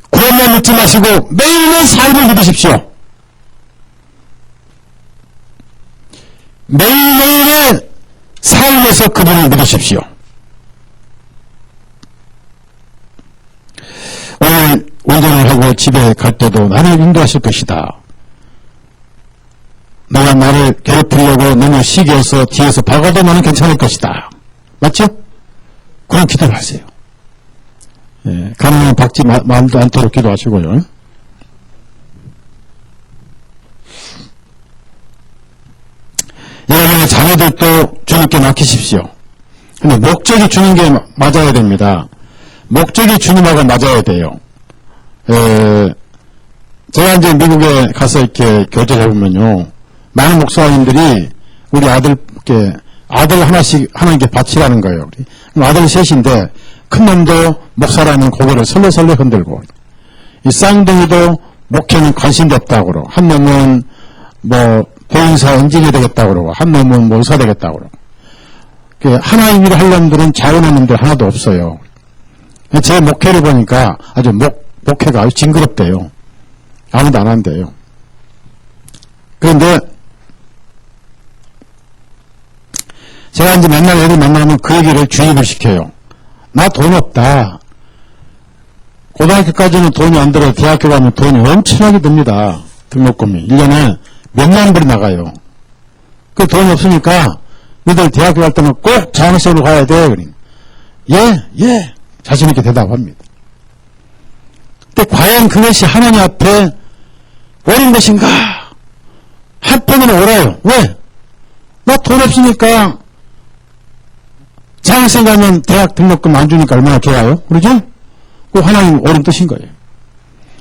구원만 믿지 마시고 매일의 삶을 믿으십시오. 매일매일의 삶에서 그분을 믿으십시오. 오늘 운전을 하고 집에 갈 때도 나를 인도하실 것이다. 너가 나를 괴롭히려고 너무 시기해서 뒤에서 박아도 나는 괜찮을 것이다. 맞죠? 그런 기도를 하세요. 예, 가능한 박지 말도 않도록 기도하시고요. 여러분의 자녀들도 주님께 맡기십시오. 근데 목적이 주님께 맞아야 됩니다. 목적이 주님하고 맞아야 돼요. 제가 이제 미국에 가서 이렇게 교제를 해보면요, 많은 목사님들이 우리 아들께 아들 하나님께 바치라는 거예요. 아들 셋인데 큰 놈도 목사라는 고개를 설레설레 흔들고, 이 쌍둥이도 목회는 관심도 없다고 그러고, 한 놈은 뭐 보행사 엔지니어 되겠다고 그러고, 한 놈은 뭐 의사 되겠다고 그러고, 하나님 일을 할 놈들은 자원하는 놈들 하나도 없어요. 제 목회를 보니까 아주 목회가 아주 징그럽대요. 아무도 안 한대요. 그런데 제가 이제 맨날 애들 만나면 그 얘기를 주입을 시켜요. 나 돈 없다. 고등학교까지는 돈이 안 들어 대학교 가면 돈이 엄청나게 듭니다. 등록금이. 1년에 몇만 불이 나가요. 그 돈이 없으니까 너희들 대학교 갈 때는 꼭 장학생으로 가야 돼. 그러니 예. 자신 있게 대답합니다. 근데 과연 그것이 하나님 앞에 옳은 것인가? 한편으로 옳아요. 왜? 나 돈 없으니까 장학생 가면 대학 등록금 안 주니까 얼마나 좋아요? 그러죠? 그 하나님 옳은 뜻인 거예요.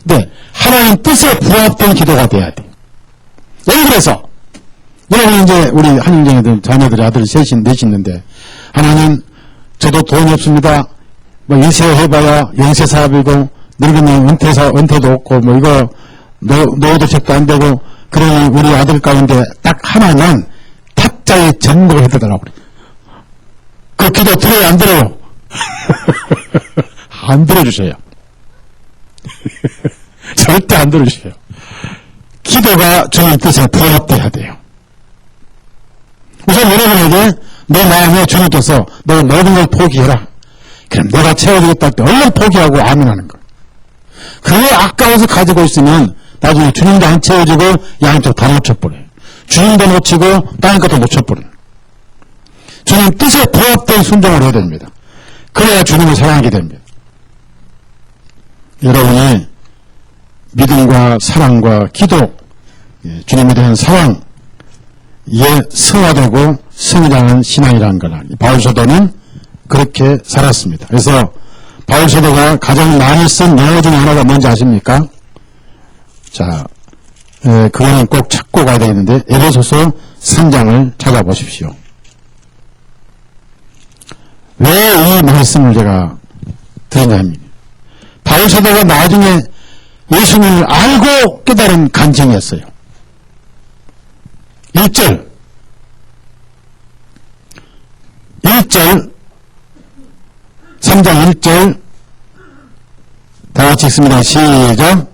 근데 하나님 뜻에 부합된 기도가 돼야 돼요. 예를 들어서 여러분 이제 우리 한인정애들 자녀들이 아들 넷이 있는데, 하나님 저도 돈이 없습니다. 뭐 일세 해봐야 영세 사업이고 늙으면 은퇴도 없고 뭐 이거 노후대책도 안 되고, 그러니 우리 아들 가운데 딱 하나는 탁자에 전복을 해달라고 그래요. 그 기도 들어요, 안 들어요? 안 들어주세요. 절대 안 들어주세요. 기도가 주님 뜻에 부합돼야 돼요. 우선 여러분에게 내 마음에 주님께서 너 모든 걸 포기해라. 그럼 내가 채워주겠다 할 때 얼른 포기하고 아멘하는 거예요. 그게 아까워서 가지고 있으면 나중에 주님도 안 채워주고 양쪽 다 놓쳐버려요. 주님도 놓치고 다른 것도 놓쳐버려요. 주님 뜻에 부합된 순종을 해야 됩니다. 그래야 주님을 사랑하게 됩니다. 여러분이 믿음과 사랑과 기도, 주님에 대한 사랑에 승화되고 성장한 신앙이라는 거라. 바울 사도는 그렇게 살았습니다. 그래서 바울 사도가 가장 많이 쓴 영어 중에 하나가 뭔지 아십니까? 자, 그거는 꼭 찾고 가야 되겠는데, 에베소서 3장을 찾아보십시오. 왜 이 말씀을 제가 드리냐면, 바울 사도가 나중에 예수님을 알고 깨달은 간증이었어요. 1절, 다 같이 읽습니다. 시작.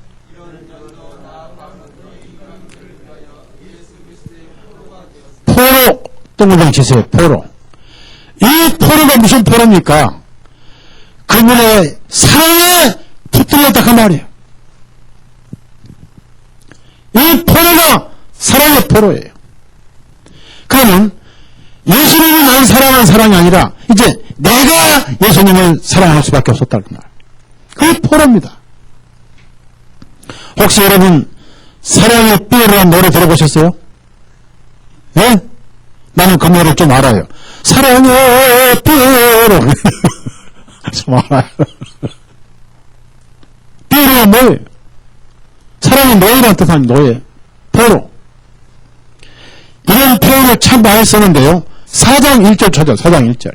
포로, 동그라미 치세요. 포로. 이 포로가 무슨 포로입니까? 그분의 사랑에 붙들렸다 그 말이에요. 이 포로가 사랑의 포로예요. 그러면 예수님이 날 사랑한 사랑이 아니라 이제 내가 예수님을 사랑할 수밖에 없었다는 말. 그게 포로입니다. 혹시 여러분 사랑의 삐어라는 노래 들어보셨어요? 예? 나는 그 노래를 좀 알아요. 사랑의 삐어로 좀 알아요. 삐어가 뭐예요? 사랑의 노예라는 뜻하는 노예. 포로. 이런 표현을 참 많이 쓰는데요. 4장 1절 찾아. 4장 1절.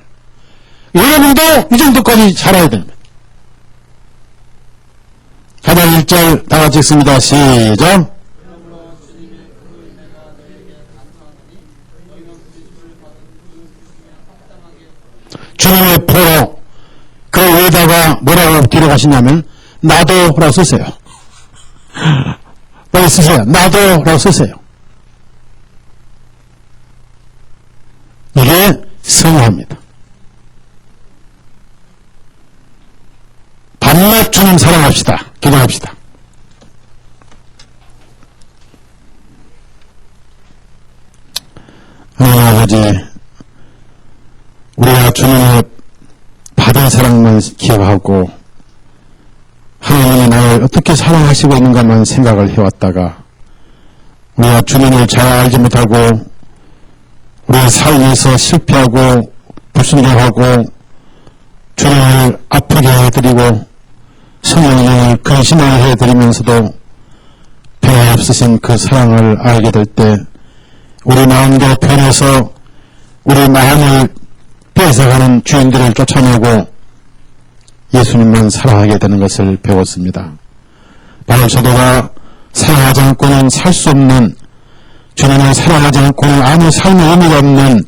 여러분도 이 정도까지 살아야 됩니다. 4장 1절 다 같이 읽습니다. 시작. 주님의 포로. 그 위에다가 뭐라고 기록하시냐면 나도라고 쓰세요. 빨리 쓰세요. 나도라고 쓰세요. 이게 성화입니다. 밤낮 주님 사랑합시다. 기도합시다. 아버지, 우리가 주님의 받은 사랑만 기억하고 하나님이 나를 어떻게 사랑하시고 있는가만 생각을 해왔다가 우리가 주님을 잘 알지 못하고 우리 삶에서 실패하고 불순종하고 주님을 아프게 해드리고 성령을 근심하게 해드리면서도 변함없으신 그 사랑을 알게 될 때 우리 마음도 변해서 우리 마음을 뺏어가는 주인들을 쫓아내고 예수님만 사랑하게 되는 것을 배웠습니다. 바울 사도가 사랑하지 않고는 살 수 없는, 주님을 사랑하지 않고는 아무 삶의 의미가 없는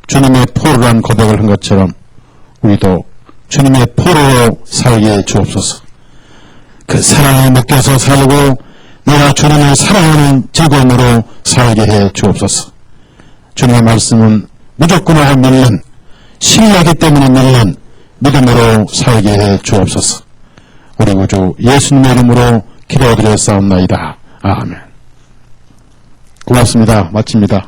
주님의 포로란 고백을 한 것처럼 우리도 주님의 포로로 살게 해 주옵소서. 그 사랑에 묶여서 살고 내가 주님을 사랑하는 즐거움으로 살게 해 주옵소서. 주님의 말씀은 무조건으로 믿는, 신뢰하기 때문에 믿는 믿음으로 살게 해 주옵소서. 우리 구주 예수님의 이름으로 기도드렸사옵나이다. 아멘. 고맙습니다. 마칩니다.